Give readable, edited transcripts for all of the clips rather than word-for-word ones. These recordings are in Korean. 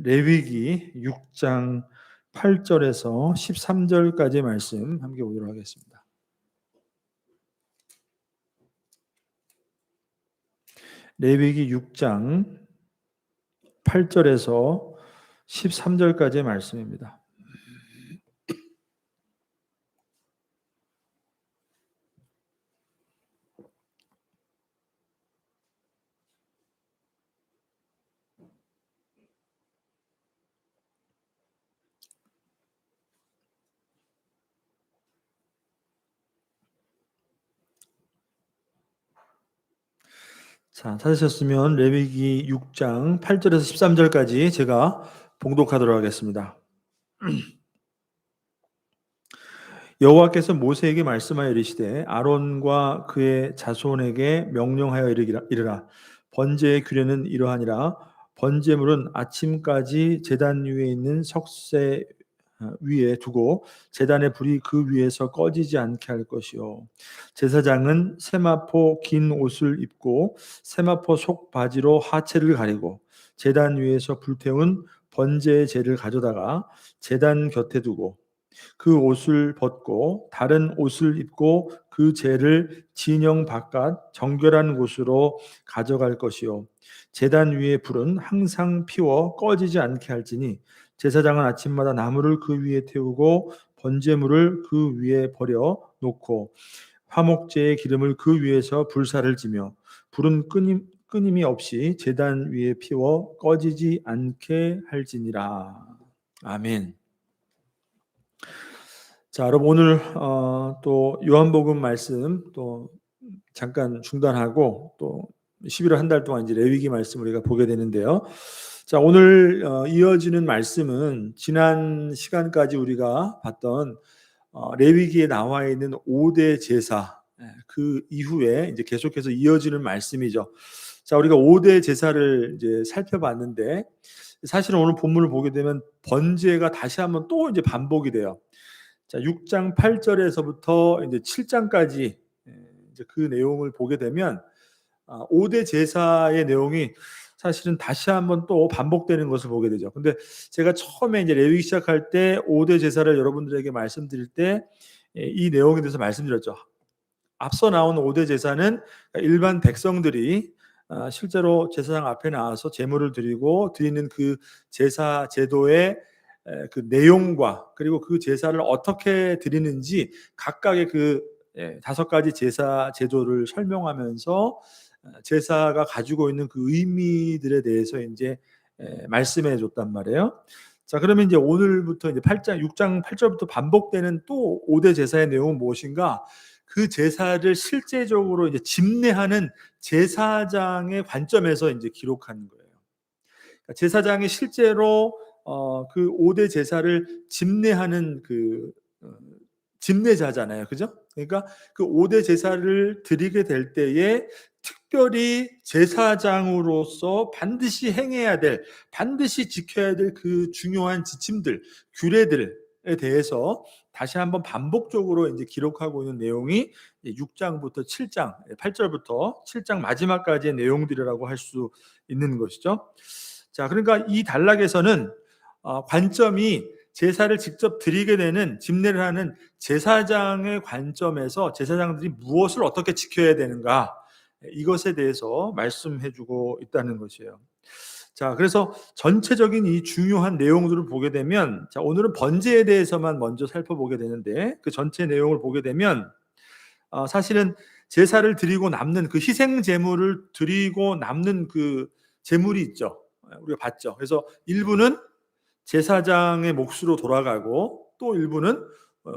레위기 6장 8절에서 13절까지의 말씀 함께 보도록 하겠습니다. 레위기 6장 8절에서 13절까지의 말씀입니다. 자, 찾으셨으면 레위기 6장 8절에서 13절까지 제가 봉독하도록 하겠습니다. 여호와께서 모세에게 말씀하여 이르시되 아론과 그의 자손에게 명령하여 이르라. 번제의 규례는 이러하니라. 번제물은 아침까지 제단 위에 있는 석쇠 위에 두고 제단의 불이 그 위에서 꺼지지 않게 할 것이요. 제사장은 세마포 긴 옷을 입고 세마포 속 바지로 하체를 가리고 제단 위에서 불태운 번제의 재를 가져다가 제단 곁에 두고 그 옷을 벗고 다른 옷을 입고 그 재를 진영 바깥 정결한 곳으로 가져갈 것이요. 제단 위의 불은 항상 피워 꺼지지 않게 할지니 제사장은 아침마다 나무를 그 위에 태우고 번제물을 그 위에 버려 놓고 화목제의 기름을 그 위에서 불사를 지며 불은 끊임이 없이 제단 위에 피워 꺼지지 않게 할지니라. 아멘. 자, 여러분 오늘 또 요한복음 말씀 또 잠깐 중단하고 또 11월 한 달 동안 이제 레위기 말씀 우리가 보게 되는데요. 자, 오늘 이어지는 말씀은 지난 시간까지 우리가 봤던 레위기에 나와 있는 5대 제사, 그 이후에 이제 계속해서 이어지는 말씀이죠. 자, 우리가 5대 제사를 이제 살펴봤는데 사실은 오늘 본문을 보게 되면 번제가 다시 한번 또 이제 반복이 돼요. 자, 6장 8절에서부터 이제 7장까지 이제 그 내용을 보게 되면 5대 제사의 내용이 사실은 다시 한번 또 반복되는 것을 보게 되죠. 근데 제가 처음에 이제 레위기 시작할 때 5대 제사를 여러분들에게 말씀드릴 때 이 내용에 대해서 말씀드렸죠. 앞서 나온 5대 제사는 일반 백성들이 실제로 제사장 앞에 나와서 제물을 드리는 그 제사 제도의 그 내용과 그리고 그 제사를 어떻게 드리는지 각각의 그 5가지 제사 제도를 설명하면서 제사가 가지고 있는 그 의미들에 대해서 이제 말씀해 줬단 말이에요. 자, 그러면 이제 오늘부터 이제 6장 8절부터 반복되는 또 5대 제사의 내용은 무엇인가? 그 제사를 실제적으로 이제 집례하는 제사장의 관점에서 이제 기록하는 거예요. 그러니까 제사장이 실제로 그 5대 제사를 집례하는 그 집례자잖아요. 그죠? 그러니까 그 5대 제사를 드리게 될 때에 특별히 제사장으로서 반드시 행해야 될, 반드시 지켜야 될 그 중요한 지침들, 규례들에 대해서 다시 한번 반복적으로 이제 기록하고 있는 내용이 6장부터 7장, 8절부터 7장 마지막까지의 내용들이라고 할 수 있는 것이죠. 자, 그러니까 이 단락에서는 관점이 제사를 직접 드리게 되는 집례를 하는 제사장의 관점에서 제사장들이 무엇을 어떻게 지켜야 되는가 이것에 대해서 말씀해주고 있다는 것이에요. 자, 그래서 전체적인 이 중요한 내용들을 보게 되면, 자, 오늘은 번제에 대해서만 먼저 살펴보게 되는데 그 전체 내용을 보게 되면 사실은 제사를 드리고 남는 그 희생 제물을 드리고 남는 그 제물이 있죠. 우리가 봤죠. 그래서 일부는 제사장의 몫으로 돌아가고 또 일부는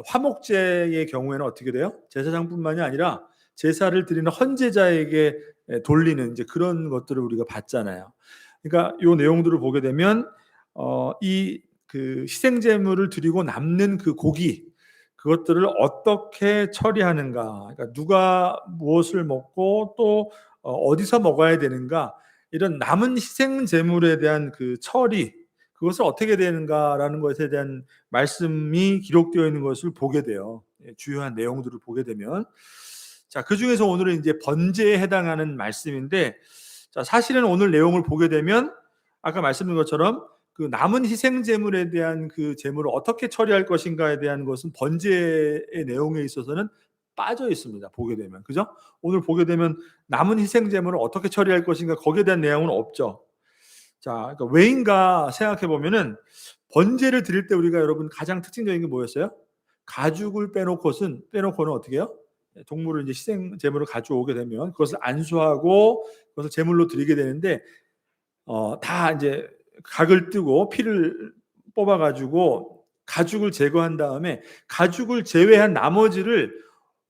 화목제의 경우에는 어떻게 돼요? 제사장뿐만이 아니라 제사를 드리는 헌제자에게 돌리는 이제 그런 것들을 우리가 봤잖아요. 그러니까 이 내용들을 보게 되면 이 그 희생제물을 드리고 남는 그 고기 그것들을 어떻게 처리하는가, 그러니까 누가 무엇을 먹고 또 어디서 먹어야 되는가 이런 남은 희생제물에 대한 그 처리 그것을 어떻게 되는가라는 것에 대한 말씀이 기록되어 있는 것을 보게 돼요. 주요한 내용들을 보게 되면 자, 그 중에서 오늘은 이제 번제에 해당하는 말씀인데 자, 사실은 오늘 내용을 보게 되면 아까 말씀드린 것처럼 그 남은 희생 제물에 대한 그 제물을 어떻게 처리할 것인가에 대한 것은 번제의 내용에 있어서는 빠져 있습니다. 보게 되면. 그죠? 오늘 보게 되면 남은 희생 제물을 어떻게 처리할 것인가 거기에 대한 내용은 없죠. 자, 그러니까 왜인가 생각해 보면은 번제를 드릴 때 우리가 여러분 가장 특징적인 게 뭐였어요? 가죽을 빼놓고는 어떻게 해요? 동물을 이제 희생 제물을 가져오게 되면 그것을 안수하고 그것을 제물로 드리게 되는데 다 이제 각을 뜨고 피를 뽑아 가지고 가죽을 제거한 다음에 가죽을 제외한 나머지를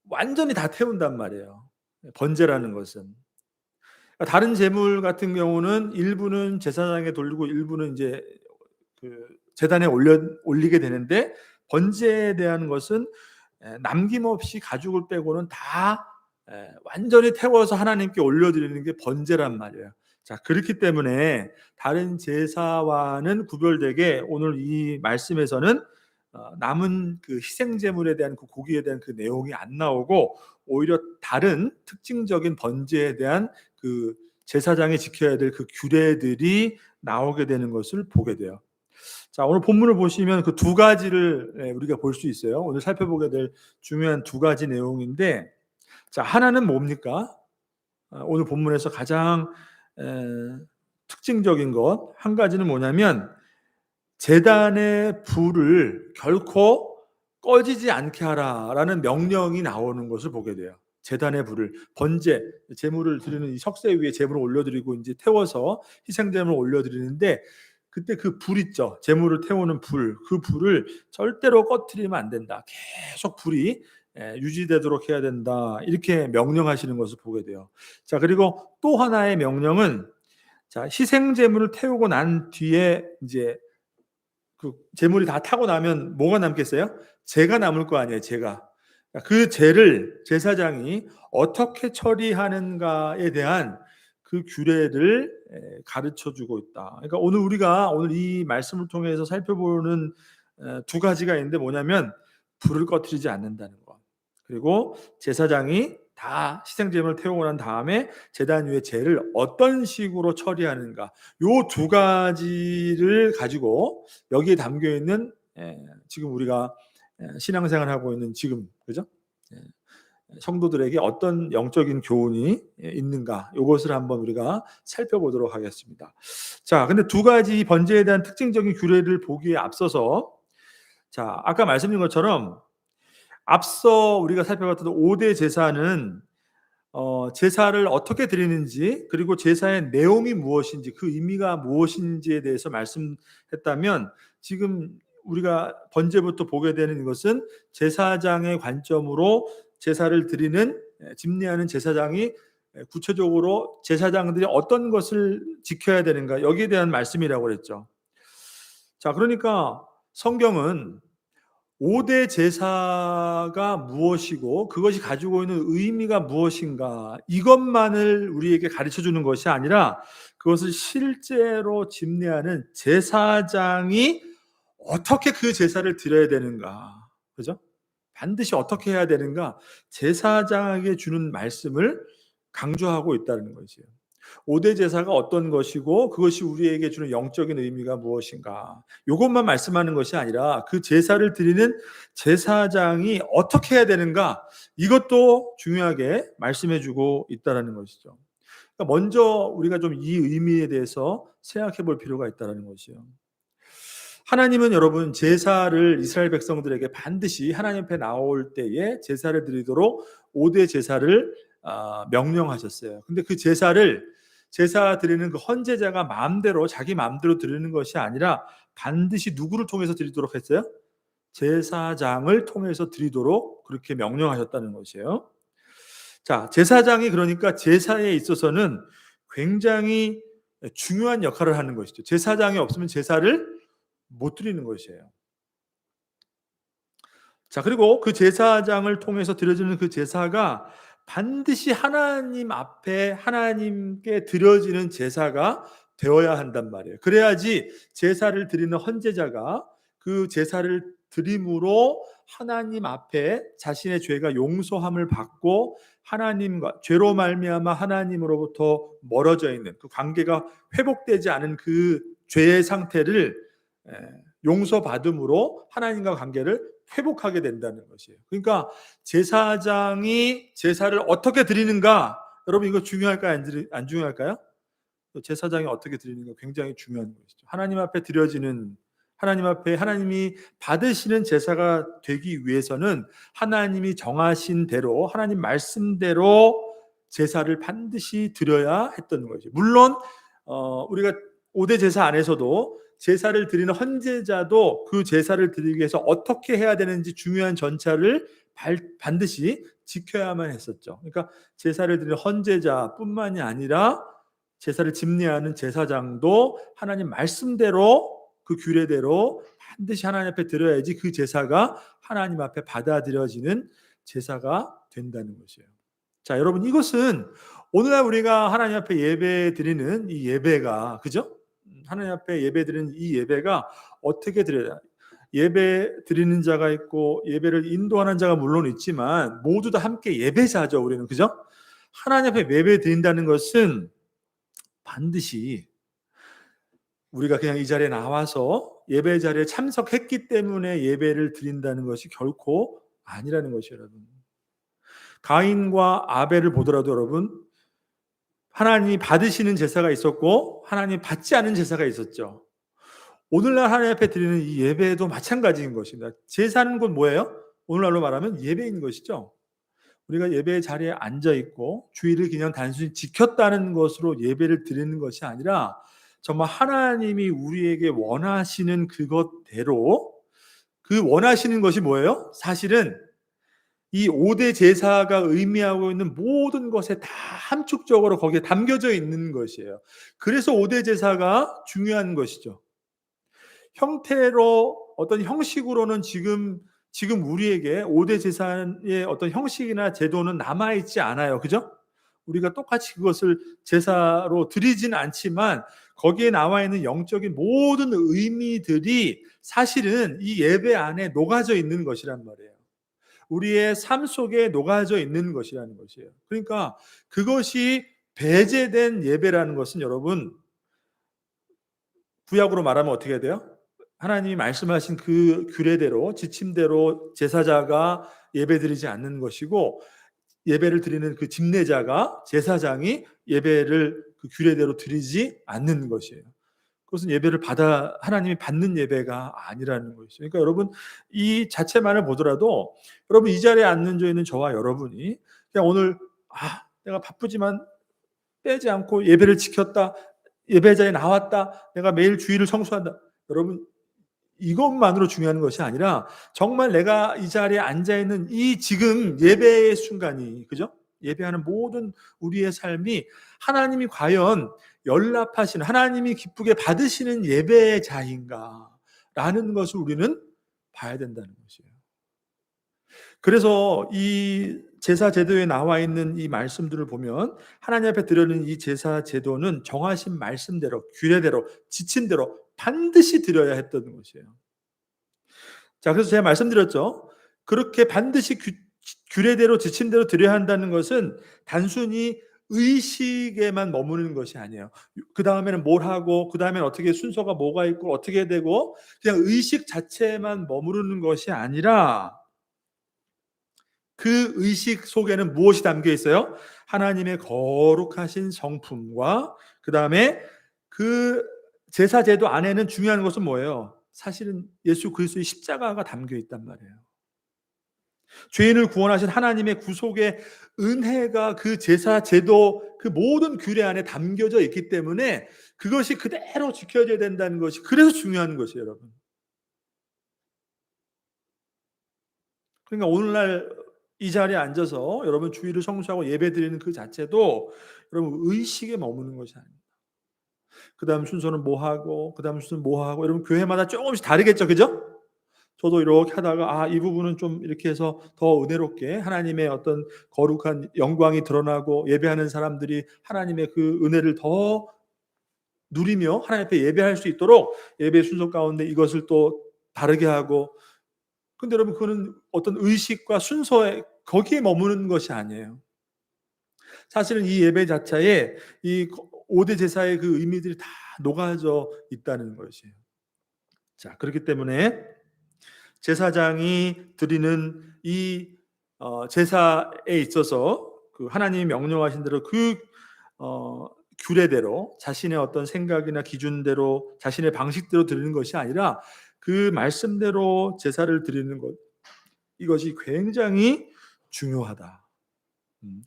완전히 다 태운단 말이에요. 번제라는 것은. 다른 제물 같은 경우는 일부는 제사장에 돌리고 일부는 이제 그 제단에 올리게 되는데 번제에 대한 것은 남김없이 가죽을 빼고는 다 완전히 태워서 하나님께 올려드리는 게 번제란 말이에요. 자, 그렇기 때문에 다른 제사와는 구별되게 오늘 이 말씀에서는 남은 그 희생 제물에 대한 그 고기에 대한 그 내용이 안 나오고 오히려 다른 특징적인 번제에 대한 그 제사장이 지켜야 될 그 규례들이 나오게 되는 것을 보게 돼요. 자, 오늘 본문을 보시면 그 두 가지를 우리가 볼 수 있어요. 오늘 살펴보게 될 중요한 두 가지 내용인데, 자, 하나는 뭡니까? 오늘 본문에서 가장 특징적인 것, 한 가지는 뭐냐면, 제단의 불을 결코 꺼지지 않게 하라라는 명령이 나오는 것을 보게 돼요. 제단의 불을 번제 제물을 드리는 이 석쇠 위에 제물을 올려드리고 이제 태워서 희생제물을 올려드리는데 그때 그 불 있죠. 제물을 태우는 불, 그 불을 절대로 꺼트리면 안 된다. 계속 불이 유지되도록 해야 된다. 이렇게 명령하시는 것을 보게 돼요. 자, 그리고 또 하나의 명령은 자, 희생제물을 태우고 난 뒤에 이제 그 제물이 다 타고 나면 뭐가 남겠어요? 재가 남을 거 아니에요, 재가. 그 재를 제사장이 어떻게 처리하는가에 대한 그 규례를 가르쳐 주고 있다. 그러니까 오늘 이 말씀을 통해서 살펴보는 두 가지가 있는데 뭐냐면 불을 꺼트리지 않는다는 것. 그리고 제사장이 다 희생제물을 태우고 난 다음에 제단 위에 재를 어떤 식으로 처리하는가. 요 두 가지를 가지고 여기에 담겨 있는 지금 우리가 신앙생활 하고 있는 지금 그죠? 성도들에게 어떤 영적인 교훈이 있는가 이것을 한번 우리가 살펴보도록 하겠습니다. 자, 근데 두 가지 번제에 대한 특징적인 규례를 보기에 앞서서 자, 아까 말씀드린 것처럼 앞서 우리가 살펴봤던 5대 제사는 제사를 어떻게 드리는지 그리고 제사의 내용이 무엇인지 그 의미가 무엇인지에 대해서 말씀했다면 지금 우리가 번제부터 보게 되는 것은 제사장의 관점으로 제사를 드리는 집례하는 제사장이 구체적으로 제사장들이 어떤 것을 지켜야 되는가 여기에 대한 말씀이라고 그랬죠. 자, 그러니까 성경은 5대 제사가 무엇이고 그것이 가지고 있는 의미가 무엇인가 이것만을 우리에게 가르쳐 주는 것이 아니라 그것을 실제로 집례하는 제사장이 어떻게 그 제사를 드려야 되는가, 그죠? 반드시 어떻게 해야 되는가 제사장에게 주는 말씀을 강조하고 있다는 것이에요. 5대 제사가 어떤 것이고 그것이 우리에게 주는 영적인 의미가 무엇인가 이것만 말씀하는 것이 아니라 그 제사를 드리는 제사장이 어떻게 해야 되는가 이것도 중요하게 말씀해 주고 있다는 것이죠. 그러니까 먼저 우리가 좀 이 의미에 대해서 생각해 볼 필요가 있다는 것이요. 하나님은 여러분 제사를 이스라엘 백성들에게 반드시 하나님 앞에 나올 때에 제사를 드리도록 5대 제사를 명령하셨어요. 근데 그 제사 드리는 그 헌제자가 마음대로 자기 마음대로 드리는 것이 아니라 반드시 누구를 통해서 드리도록 했어요? 제사장을 통해서 드리도록 그렇게 명령하셨다는 것이에요. 자, 제사장이 그러니까 제사에 있어서는 굉장히 중요한 역할을 하는 것이죠. 제사장이 없으면 제사를 못 드리는 것이에요. 자, 그리고 그 제사장을 통해서 드려지는 그 제사가 반드시 하나님 앞에 하나님께 드려지는 제사가 되어야 한단 말이에요. 그래야지 제사를 드리는 헌제자가 그 제사를 드림으로 하나님 앞에 자신의 죄가 용서함을 받고 하나님과 죄로 말미암아 하나님으로부터 멀어져 있는 그 관계가 회복되지 않은 그 죄의 상태를 용서받음으로 하나님과 관계를 회복하게 된다는 것이에요. 그러니까 제사장이 제사를 어떻게 드리는가, 여러분 이거 중요할까요? 안 중요할까요? 제사장이 어떻게 드리는가 굉장히 중요한 것이죠. 하나님 앞에 드려지는, 하나님 앞에 하나님이 받으시는 제사가 되기 위해서는 하나님이 정하신 대로, 하나님 말씀대로 제사를 반드시 드려야 했던 거죠. 물론 우리가 5대 제사 안에서도 제사를 드리는 헌제자도 그 제사를 드리기 위해서 어떻게 해야 되는지 중요한 전차를 반드시 지켜야만 했었죠. 그러니까 제사를 드리는 헌제자뿐만이 아니라 제사를 집례하는 제사장도 하나님 말씀대로, 그 규례대로 반드시 하나님 앞에 드려야지 그 제사가 하나님 앞에 받아들여지는 제사가 된다는 것이에요. 자, 여러분 이것은 오늘날 우리가 하나님 앞에 예배 드리는 이 예배가, 그죠? 하나님 앞에 예배 드리는 이 예배가 어떻게 드려야, 예배 드리는 자가 있고 예배를 인도하는 자가 물론 있지만 모두 다 함께 예배자죠, 우리는. 그죠? 하나님 앞에 예배 드린다는 것은 반드시 우리가 그냥 이 자리에 나와서 예배 자리에 참석했기 때문에 예배를 드린다는 것이 결코 아니라는 것이에요, 여러분. 가인과 아벨을 보더라도 여러분, 하나님이 받으시는 제사가 있었고 하나님이 받지 않은 제사가 있었죠. 오늘날 하나님 앞에 드리는 이 예배도 마찬가지인 것입니다. 제사는 곧 뭐예요? 오늘날로 말하면 예배인 것이죠. 우리가 예배 자리에 앉아 있고 주의를 그냥 단순히 지켰다는 것으로 예배를 드리는 것이 아니라 정말 하나님이 우리에게 원하시는 그것대로, 그 원하시는 것이 뭐예요? 사실은 이 5대 제사가 의미하고 있는 모든 것에 다 함축적으로 거기에 담겨져 있는 것이에요. 그래서 5대 제사가 중요한 것이죠. 형태로, 어떤 형식으로는 지금 우리에게 5대 제사의 어떤 형식이나 제도는 남아있지 않아요. 그죠? 우리가 똑같이 그것을 제사로 드리진 않지만 거기에 나와 있는 영적인 모든 의미들이 사실은 이 예배 안에 녹아져 있는 것이란 말이에요. 우리의 삶 속에 녹아져 있는 것이라는 것이에요. 그러니까 그것이 배제된 예배라는 것은 여러분, 구약으로 말하면 어떻게 해야 돼요? 하나님이 말씀하신 그 규례대로, 지침대로 제사자가 예배드리지 않는 것이고, 예배를 드리는 그 집례자가, 제사장이 예배를 그 규례대로 드리지 않는 것이에요. 그것은 예배를 하나님이 받는 예배가 아니라는 것이죠. 그러니까 여러분, 이 자체만을 보더라도 여러분 이 자리에 앉는 저 있는 저와 여러분이 그냥 오늘 내가 바쁘지만 빼지 않고 예배를 지켰다, 예배자에 나왔다, 내가 매일 주일을 성수한다, 여러분 이것만으로 중요한 것이 아니라 정말 내가 이 자리에 앉아 있는 이 지금 예배의 순간이, 그죠? 예배하는 모든 우리의 삶이 하나님이 과연 연락하시는, 하나님이 기쁘게 받으시는 예배자인가 라는 것을 우리는 봐야 된다는 것이에요. 그래서 이 제사 제도에 나와 있는 이 말씀들을 보면 하나님 앞에 드리는 이 제사 제도는 정하신 말씀대로, 규례대로, 지침대로 반드시 드려야 했던 것이에요. 자, 그래서 제가 말씀드렸죠. 그렇게 반드시 규례대로, 지침대로 드려야 한다는 것은 단순히 의식에만 머무는 것이 아니에요. 그 다음에는 뭘 하고, 그 다음에는 어떻게 순서가 뭐가 있고 어떻게 되고, 그냥 의식 자체에만 머무르는 것이 아니라 그 의식 속에는 무엇이 담겨 있어요? 하나님의 거룩하신 성품과 그 다음에 그 제사 제도 안에는 중요한 것은 뭐예요? 사실은 예수 그리스도의 십자가가 담겨 있단 말이에요. 죄인을 구원하신 하나님의 구속의 은혜가 그 제사 제도, 그 모든 규례 안에 담겨져 있기 때문에 그것이 그대로 지켜져야 된다는 것이, 그래서 중요한 것이에요, 여러분. 그러니까 오늘날 이 자리에 앉아서 여러분 주일을 성수하고 예배드리는 그 자체도 여러분 의식에 머무는 것이 아닙니다. 그 다음 순서는 뭐 하고, 그 다음 순서는 뭐 하고, 여러분 교회마다 조금씩 다르겠죠, 그죠? 저도 이렇게 하다가 이 부분은 좀 이렇게 해서 더 은혜롭게 하나님의 어떤 거룩한 영광이 드러나고 예배하는 사람들이 하나님의 그 은혜를 더 누리며 하나님 앞에 예배할 수 있도록 예배 순서 가운데 이것을 또 다르게 하고. 근데 여러분 그거는 어떤 의식과 순서에 거기에 머무는 것이 아니에요. 사실은 이 예배 자체에 이 5대 제사의 그 의미들이 다 녹아져 있다는 것이에요. 자, 그렇기 때문에 제사장이 드리는 이 제사에 있어서 그 하나님이 명령하신 대로 그 규례대로 자신의 어떤 생각이나 기준대로 자신의 방식대로 드리는 것이 아니라 그 말씀대로 제사를 드리는 것, 이것이 굉장히 중요하다.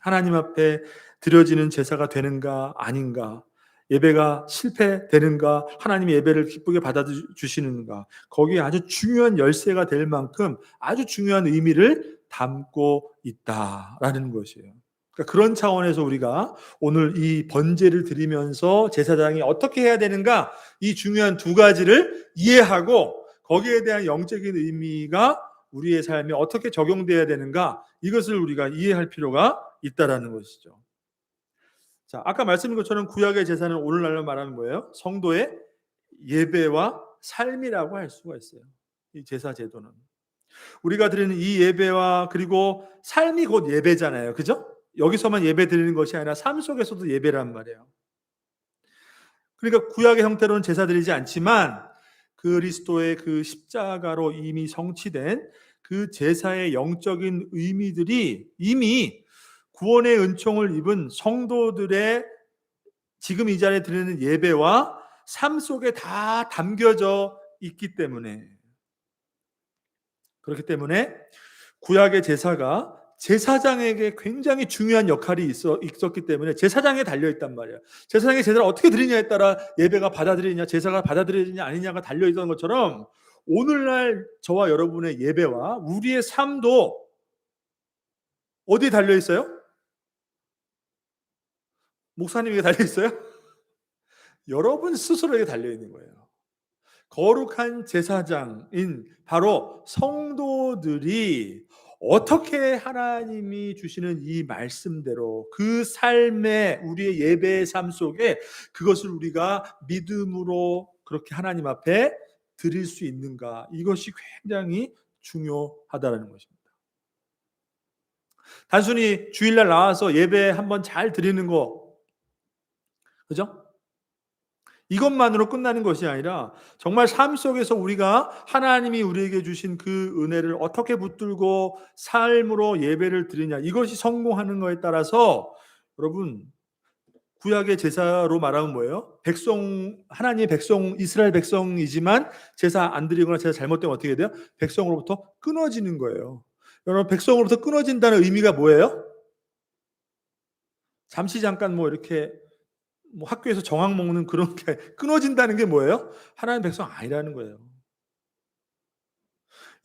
하나님 앞에 드려지는 제사가 되는가 아닌가, 예배가 실패되는가, 하나님의 예배를 기쁘게 받아주시는가, 거기에 아주 중요한 열쇠가 될 만큼 아주 중요한 의미를 담고 있다라는 것이에요. 그러니까 그런 차원에서 우리가 오늘 이 번제를 드리면서 제사장이 어떻게 해야 되는가, 이 중요한 두 가지를 이해하고 거기에 대한 영적인 의미가 우리의 삶에 어떻게 적용돼야 되는가, 이것을 우리가 이해할 필요가 있다라는 것이죠. 자, 아까 말씀드린 것처럼 구약의 제사는 오늘날로 말하는 뭐예요? 성도의 예배와 삶이라고 할 수가 있어요. 이 제사 제도는 우리가 드리는 이 예배와 그리고 삶이 곧 예배잖아요. 그죠? 여기서만 예배 드리는 것이 아니라 삶 속에서도 예배란 말이에요. 그러니까 구약의 형태로는 제사 드리지 않지만 그리스도의 그 십자가로 이미 성취된 그 제사의 영적인 의미들이 이미 구원의 은총을 입은 성도들의 지금 이 자리에 드리는 예배와 삶 속에 다 담겨져 있기 때문에, 그렇기 때문에 구약의 제사가 제사장에게 굉장히 중요한 역할이 있었기 때문에 제사장에 달려있단 말이에요. 제사장의 제사를 어떻게 드리냐에 따라 예배가 받아들이냐, 제사가 받아들이냐 아니냐가 달려있던 것처럼 오늘날 저와 여러분의 예배와 우리의 삶도 어디에 달려있어요? 목사님에게 달려있어요? 여러분 스스로에게 달려있는 거예요. 거룩한 제사장인 바로 성도들이 어떻게 하나님이 주시는 이 말씀대로 그 삶의 우리의 예배의 삶 속에 그것을 우리가 믿음으로 그렇게 하나님 앞에 드릴 수 있는가, 이것이 굉장히 중요하다는 것입니다. 단순히 주일날 나와서 예배 한번 잘 드리는 거, 그죠? 이것만으로 끝나는 것이 아니라 정말 삶 속에서 우리가 하나님이 우리에게 주신 그 은혜를 어떻게 붙들고 삶으로 예배를 드리냐, 이것이 성공하는 것에 따라서 여러분 구약의 제사로 말하면 뭐예요? 하나님의 백성, 이스라엘 백성이지만 제사 안 드리거나 제사 잘못되면 어떻게 돼요? 백성으로부터 끊어지는 거예요. 여러분, 백성으로부터 끊어진다는 의미가 뭐예요? 잠시 잠깐 이렇게 학교에서 정학 먹는 그런 게 끊어진다는 게 뭐예요? 하나님 백성 아니라는 거예요.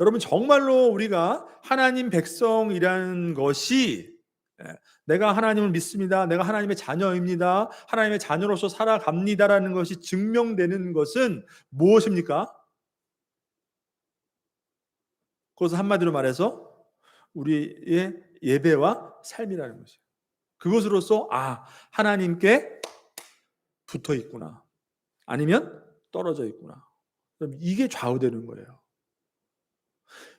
여러분, 정말로 우리가 하나님 백성이라는 것이 내가 하나님을 믿습니다, 내가 하나님의 자녀입니다, 하나님의 자녀로서 살아갑니다라는 것이 증명되는 것은 무엇입니까? 그것은 한마디로 말해서 우리의 예배와 삶이라는 것이에요. 그것으로서 하나님께 붙어 있구나, 아니면 떨어져 있구나, 그럼 이게 좌우되는 거예요.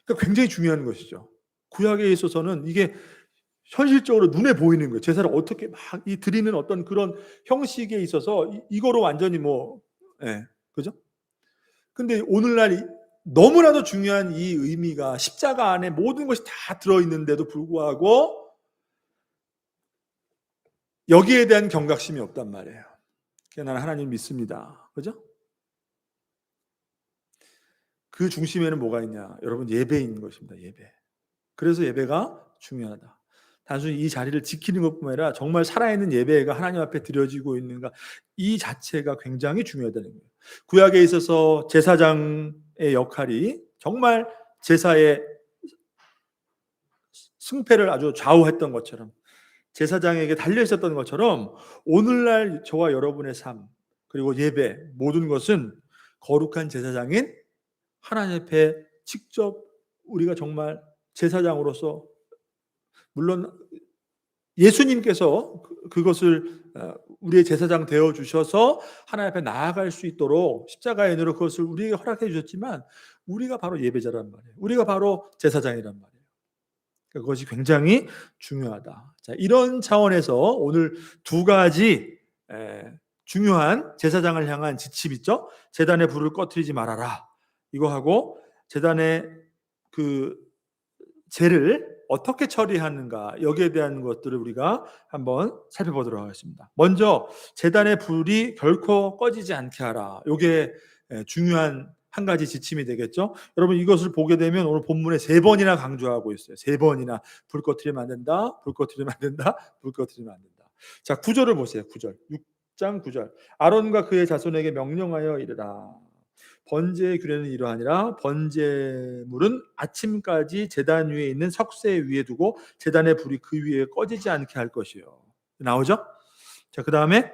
그러니까 굉장히 중요한 것이죠. 구약에 있어서는 이게 현실적으로 눈에 보이는 거예요. 제사를 어떻게 막 드리는 어떤 그런 형식에 있어서 이거로 완전히 그죠? 근데 오늘날 너무나도 중요한 이 의미가 십자가 안에 모든 것이 다 들어있는데도 불구하고 여기에 대한 경각심이 없단 말이에요. 나는 하나님 믿습니다. 그죠? 그 중심에는 뭐가 있냐? 여러분, 예배인 것입니다. 예배. 그래서 예배가 중요하다. 단순히 이 자리를 지키는 것뿐만 아니라 정말 살아있는 예배가 하나님 앞에 드려지고 있는가, 이 자체가 굉장히 중요하다는 거예요. 구약에 있어서 제사장의 역할이 정말 제사의 승패를 아주 좌우했던 것처럼, 제사장에게 달려 있었던 것처럼 오늘날 저와 여러분의 삶 그리고 예배, 모든 것은 거룩한 제사장인 하나님 앞에 직접 우리가 정말 제사장으로서, 물론 예수님께서 그것을 우리의 제사장 되어 주셔서 하나님 앞에 나아갈 수 있도록 십자가의 은혜로 그것을 우리에게 허락해 주셨지만 우리가 바로 예배자란 말이에요. 우리가 바로 제사장이란 말이에요. 그것이 굉장히 중요하다. 자, 이런 차원에서 오늘 두 가지 중요한 제사장을 향한 지침 있죠? 제단의 불을 꺼트리지 말아라. 이거 하고 제단의 그 죄를 어떻게 처리하는가 여기에 대한 것들을 우리가 한번 살펴보도록 하겠습니다. 먼저 제단의 불이 결코 꺼지지 않게 하라. 이게 중요한 한 가지 지침이 되겠죠. 여러분 이것을 보게 되면 오늘 본문에 3번이나 강조하고 있어요. 3번이나 불 꺼트리면 안 된다. 불 꺼트리면 안 된다. 불 꺼트리면 안 된다. 자, 9절을 보세요. 9절. 6장 9절. 아론과 그의 자손에게 명령하여 이르라. 번제의 규례는 이러하니라. 번제물은 아침까지 제단 위에 있는 석쇠 위에 두고 제단의 불이 그 위에 꺼지지 않게 할 것이요. 나오죠? 자, 그 다음에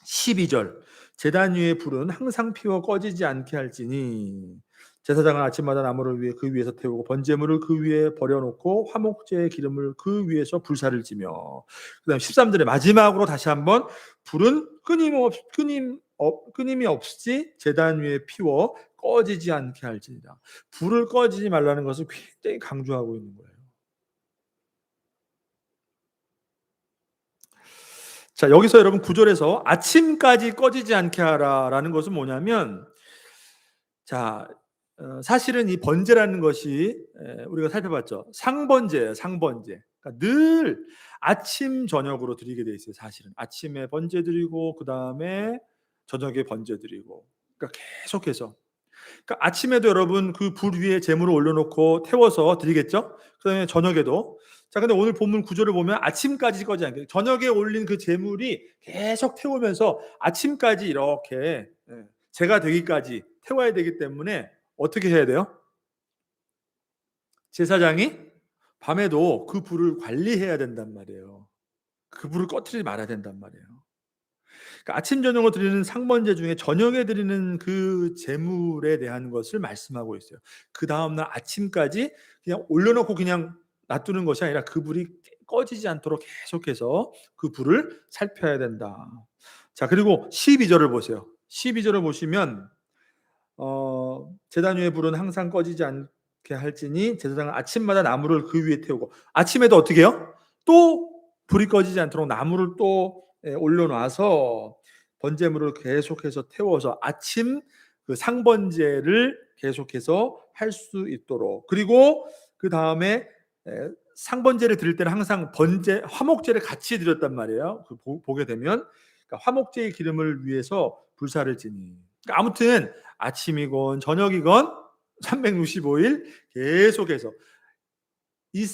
12절. 제단 위의 불은 항상 피워 꺼지지 않게 할지니 제사장은 아침마다 나무를 위해 그 위에서 태우고 번제물을 그 위에 버려놓고 화목제의 기름을 그 위에서 불사를 지며 그 다음 13절에 마지막으로 다시 한번 불은 끊임이 없이 제단 위에 피워 꺼지지 않게 할지니라. 불을 꺼지지 말라는 것을 굉장히 강조하고 있는 거예요. 자, 여기서 여러분 9절에서 아침까지 꺼지지 않게 하라라는 것은 뭐냐면, 자, 사실은 이 번제라는 것이 우리가 살펴봤죠. 상번제예요, 상번제. 그러니까 늘 아침 저녁으로 드리게 돼 있어요. 사실은 아침에 번제 드리고 그 다음에 저녁에 번제 드리고. 그러니까 계속해서. 그러니까 아침에도 여러분 그 불 위에 제물을 올려놓고 태워서 드리겠죠. 그다음에 저녁에도. 자, 근데 오늘 본문 구절을 보면 아침까지 꺼지 않게 저녁에 올린 그 제물이 계속 태우면서 아침까지 이렇게 제가 되기까지 태워야 되기 때문에 어떻게 해야 돼요? 제사장이 밤에도 그 불을 관리해야 된단 말이에요. 그 불을 꺼트리지 말아야 된단 말이에요. 그러니까 아침 저녁으로 드리는 상번제 중에 저녁에 드리는 그 제물에 대한 것을 말씀하고 있어요. 그 다음날 아침까지 그냥 올려놓고 그냥 놔두는 것이 아니라 그 불이 꺼지지 않도록 계속해서 그 불을 살펴야 된다. 자, 그리고 12절을 보세요. 12절을 보시면 제단 위의 불은 항상 꺼지지 않게 할지니 제사장은 아침마다 나무를 그 위에 태우고 아침에도 어떻게 해요? 또 불이 꺼지지 않도록 나무를 또 올려놔서 번제물을 계속해서 태워서 아침 그 상번제를 계속해서 할 수 있도록 그리고 그 다음에 상번제를 드릴 때는 항상 번제 화목제를 같이 드렸단 말이에요. 보게 되면 그러니까 화목제의 기름을 위해서 불사를 지니 그러니까 아무튼 아침이건 저녁이건 365일 계속해서 이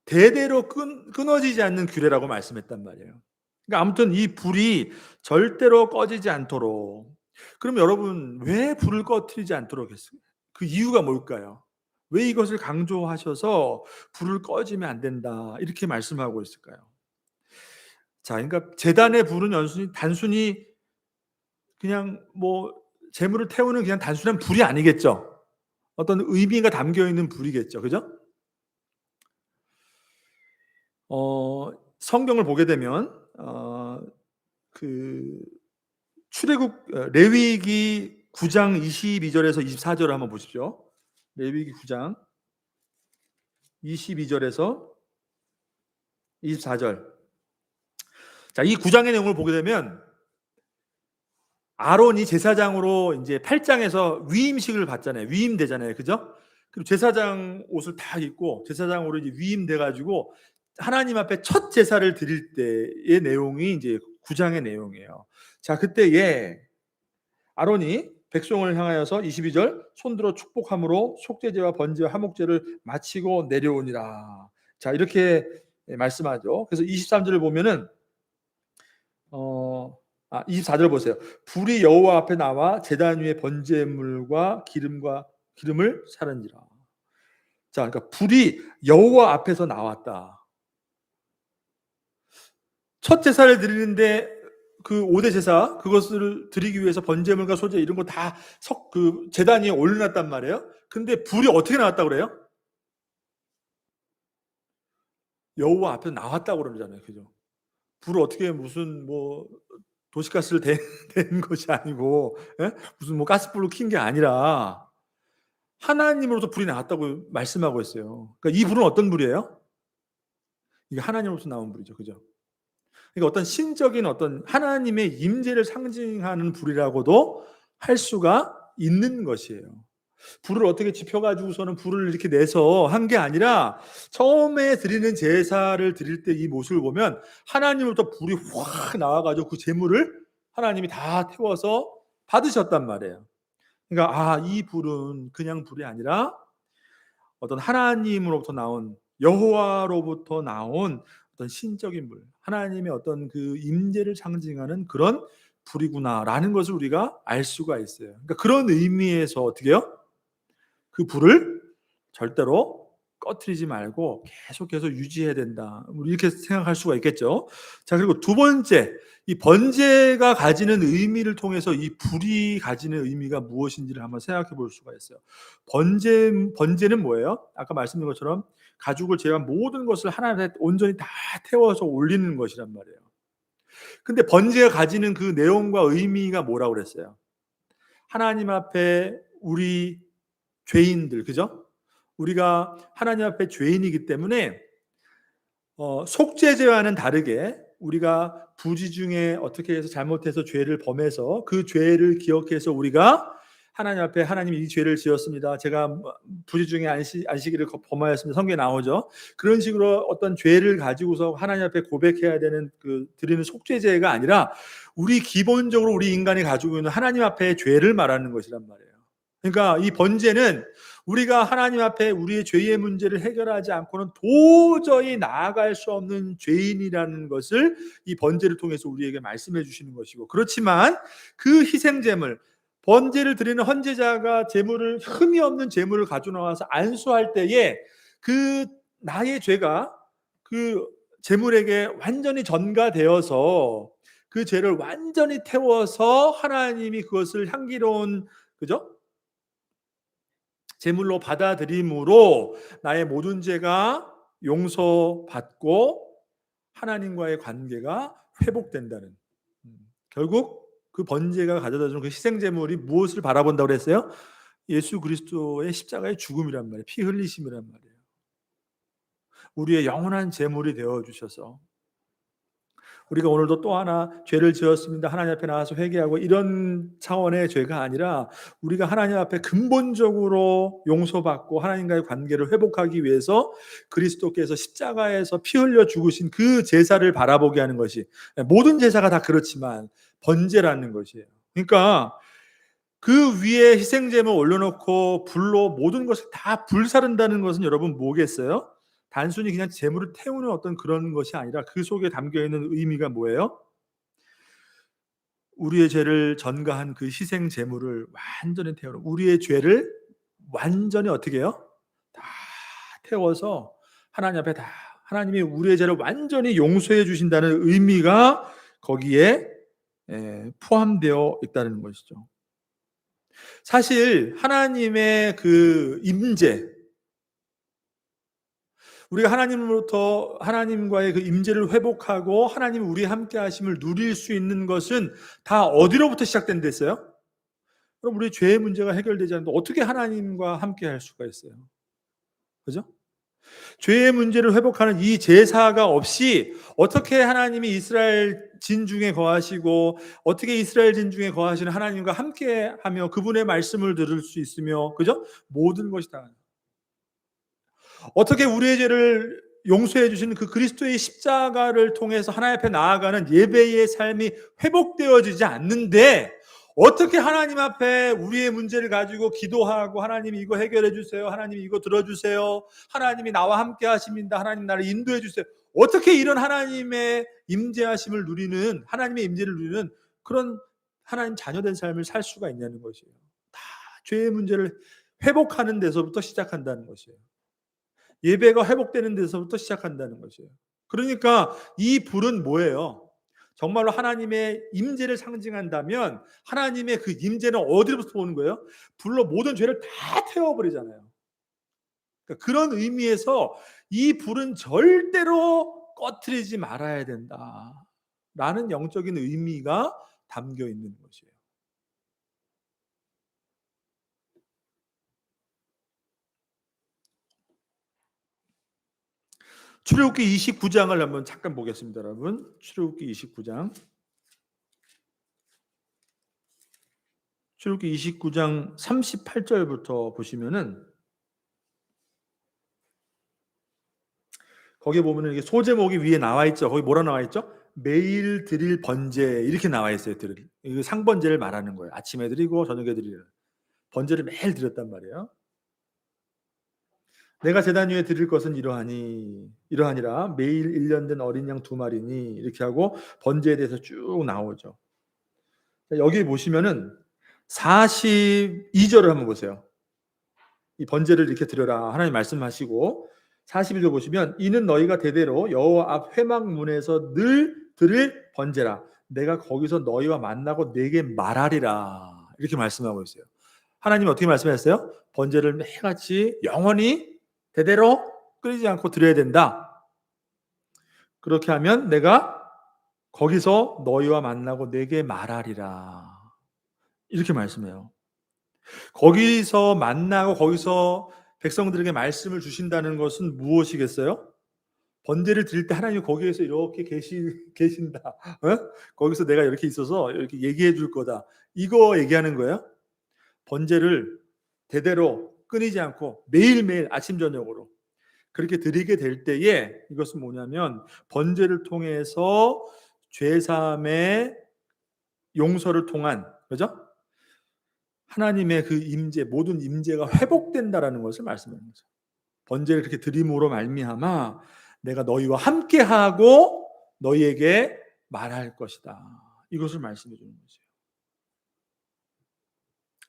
대대로 끊어지지 않는 규례라고 말씀했단 말이에요. 그러니까 아무튼 이 불이 절대로 꺼지지 않도록. 그럼 여러분 왜 불을 꺼트리지 않도록 했어요? 그 이유가 뭘까요? 왜 이것을 강조하셔서 불을 꺼지면 안 된다 이렇게 말씀하고 있을까요? 자, 그러니까 제단의 불은 단순히 그냥 뭐 재물을 태우는 그냥 단순한 불이 아니겠죠. 어떤 의미가 담겨 있는 불이겠죠. 그죠? 성경을 보게 되면 그 출애굽 레위기 9장 22절에서 24절을 한번 보십시오. 레위기 9장 22절에서 24절. 자, 이 9장의 내용을 보게 되면 아론이 제사장으로 이제 8장에서 위임식을 받잖아요. 위임되잖아요. 그죠? 그리고 제사장 옷을 다 입고 제사장으로 이제 위임돼 가지고 하나님 앞에 첫 제사를 드릴 때의 내용이 이제 9장의 내용이에요. 자, 그때에 아론이 백성을 향하여서 22절 손들어 축복함으로 속죄제와 번제와 화목제를 마치고 내려오니라. 자, 이렇게 말씀하죠. 그래서 23절을 보면은 24절 보세요. 불이 여호와 앞에 나와 제단 위에 번제물과 기름을 사른지라. 자, 그러니까 불이 여호와 앞에서 나왔다. 첫 제사를 드리는데 그 5대 제사 그것을 드리기 위해서 번제물과 소제 이런 거 다 그 제단 위에 올려놨단 말이에요. 근데 불이 어떻게 나왔다고 그래요? 여호와 앞에서 나왔다고 그러잖아요. 그죠? 불을 어떻게 무슨 뭐 도시가스를 댄 것이 아니고 무슨 뭐 가스불로 킨 게 아니라 하나님으로부터 불이 나왔다고 말씀하고 있어요. 그러니까 이 불은 어떤 불이에요? 이게 하나님으로부터 나온 불이죠. 그죠? 그러니까 어떤 신적인 어떤 하나님의 임재를 상징하는 불이라고도 할 수가 있는 것이에요. 불을 어떻게 지펴 가지고서는 불을 이렇게 내서 한 게 아니라 처음에 드리는 제사를 드릴 때 이 모습을 보면 하나님으로부터 불이 확 나와 가지고 그 제물을 하나님이 다 태워서 받으셨단 말이에요. 그러니까 이 불은 그냥 불이 아니라 어떤 하나님으로부터 나온, 여호와로부터 나온 어떤 신적인 불, 하나님의 어떤 그 임재를 상징하는 그런 불이구나라는 것을 우리가 알 수가 있어요. 그러니까 그런 의미에서 어떻게 해요? 그 불을 절대로 꺼트리지 말고 계속해서 유지해야 된다. 우리 이렇게 생각할 수가 있겠죠. 자, 그리고 두 번째, 이 번제가 가지는 의미를 통해서 이 불이 가지는 의미가 무엇인지를 한번 생각해 볼 수가 있어요. 번제는 뭐예요? 아까 말씀드린 것처럼 가죽을 제외한 모든 것을 하나님께 온전히 다 태워서 올리는 것이란 말이에요. 근데 번제가 가지는 그 내용과 의미가 뭐라고 그랬어요? 하나님 앞에 우리 죄인들, 그죠? 우리가 하나님 앞에 죄인이기 때문에 속죄제와는 다르게 우리가 부지 중에 어떻게 해서 잘못해서 죄를 범해서 그 죄를 기억해서 우리가 하나님 앞에, 하나님 이 죄를 지었습니다. 제가 부지 중에 안식일을 범하였습니다. 성경에 나오죠. 그런 식으로 어떤 죄를 가지고서 하나님 앞에 고백해야 되는 그 드리는 속죄제가 아니라 우리 기본적으로 우리 인간이 가지고 있는 하나님 앞에 죄를 말하는 것이란 말이에요. 그러니까 이 번제는 우리가 하나님 앞에 우리의 죄의 문제를 해결하지 않고는 도저히 나아갈 수 없는 죄인이라는 것을 이 번제를 통해서 우리에게 말씀해 주시는 것이고, 그렇지만 그 희생제물, 번제를 드리는 헌제자가 제물을, 흠이 없는 제물을 가져 나와서 안수할 때에 그 나의 죄가 그 제물에게 완전히 전가되어서 그 죄를 완전히 태워서 하나님이 그것을 향기로운, 그죠? 제물로 받아들임으로 나의 모든 죄가 용서받고 하나님과의 관계가 회복된다는, 결국 그 번제가 가져다주는 그 희생제물이 무엇을 바라본다고 그랬어요? 예수 그리스도의 십자가의 죽음이란 말이에요. 피 흘리심이란 말이에요. 우리의 영원한 제물이 되어주셔서 우리가 오늘도 또 하나 죄를 지었습니다, 하나님 앞에 나와서 회개하고 이런 차원의 죄가 아니라 우리가 하나님 앞에 근본적으로 용서받고 하나님과의 관계를 회복하기 위해서 그리스도께서 십자가에서 피 흘려 죽으신 그 제사를 바라보게 하는 것이, 모든 제사가 다 그렇지만 번제라는 것이에요. 그러니까 그 위에 희생제물 올려놓고 불로 모든 것을 다 불사른다는 것은 여러분 뭐겠어요? 단순히 그냥 제물을 태우는 어떤 그런 것이 아니라 그 속에 담겨있는 의미가 뭐예요? 우리의 죄를 전가한 그 희생제물을 완전히 태우는, 우리의 죄를 완전히 어떻게 해요? 다 태워서 하나님 앞에 다, 하나님이 우리의 죄를 완전히 용서해 주신다는 의미가 거기에 포함되어 있다는 것이죠. 사실 하나님의 그 임재, 우리가 하나님으로부터 하나님과의 그 임재를 회복하고 하나님 우리 함께 하심을 누릴 수 있는 것은 다 어디로부터 시작된 데서요? 그럼 우리 죄의 문제가 해결되지 않는데 어떻게 하나님과 함께 할 수가 있어요? 그죠? 죄의 문제를 회복하는 이 제사가 없이 어떻게 하나님이 이스라엘 진중에 거하시고 어떻게 이스라엘 진중에 거하시는 하나님과 함께하며 그분의 말씀을 들을 수 있으며, 그죠? 모든 것이 다 어떻게 우리의 죄를 용서해 주시는 그 그리스도의 십자가를 통해서 하나님 앞에 나아가는 예배의 삶이 회복되어지지 않는데 어떻게 하나님 앞에 우리의 문제를 가지고 기도하고 하나님 이거 해결해 주세요, 하나님 이거 들어주세요, 하나님이 나와 함께 하십니다, 하나님 나를 인도해 주세요, 어떻게 이런 하나님의 임재하심을 누리는, 하나님의 임재를 누리는 그런 하나님 자녀된 삶을 살 수가 있냐는 것이에요. 다 죄의 문제를 회복하는 데서부터 시작한다는 것이에요. 예배가 회복되는 데서부터 시작한다는 것이에요. 그러니까 이 불은 뭐예요? 정말로 하나님의 임재를 상징한다면 하나님의 그 임재는 어디로부터 오는 거예요? 불로 모든 죄를 다 태워버리잖아요. 그러니까 그런 의미에서 이 불은 절대로 꺼트리지 말아야 된다라는 영적인 의미가 담겨 있는 것이에요. 출애굽기 29장을 한번 잠깐 보겠습니다, 여러분. 출애굽기 29장. 출애굽기 29장 38절부터 보시면은 거기 보면은 이게 소제목이 위에 나와 있죠. 거기 뭐라 나와 있죠? 매일 드릴 번제 이렇게 나와 있어요. 드릴. 이거 상번제를 말하는 거예요. 아침에 드리고 저녁에 드리는 번제를 매일 드렸단 말이에요. 내가 제단 위에 드릴 것은 이러하니라 매일 1년 된 어린 양 2마리니 이렇게 하고 번제에 대해서 쭉 나오죠. 여기 보시면은 42절을 한번 보세요. 이 번제를 이렇게 드려라 하나님 말씀하시고 41절 보시면 이는 너희가 대대로 여호와 앞 회막문에서 늘 드릴 번제라. 내가 거기서 너희와 만나고 내게 말하리라. 이렇게 말씀하고 있어요. 하나님이 어떻게 말씀하셨어요? 번제를 매같이 영원히 대대로 끊이지 않고 드려야 된다. 그렇게 하면 내가 거기서 너희와 만나고 내게 말하리라. 이렇게 말씀해요. 거기서 만나고 거기서 백성들에게 말씀을 주신다는 것은 무엇이겠어요? 번제를 드릴 때 하나님이 거기에서 이렇게 계신다. 어? 거기서 내가 이렇게 있어서 이렇게 얘기해 줄 거다. 이거 얘기하는 거예요. 번제를 대대로 끊이지 않고 매일매일 아침 저녁으로 그렇게 드리게 될 때에 이것은 뭐냐면 번제를 통해서 죄사함의 용서를 통한 그죠? 하나님의 그 임재 모든 임재가 회복된다라는 것을 말씀하는 거죠. 번제를 그렇게 드림으로 말미암아 내가 너희와 함께하고 너희에게 말할 것이다. 이것을 말씀해 주는 거죠.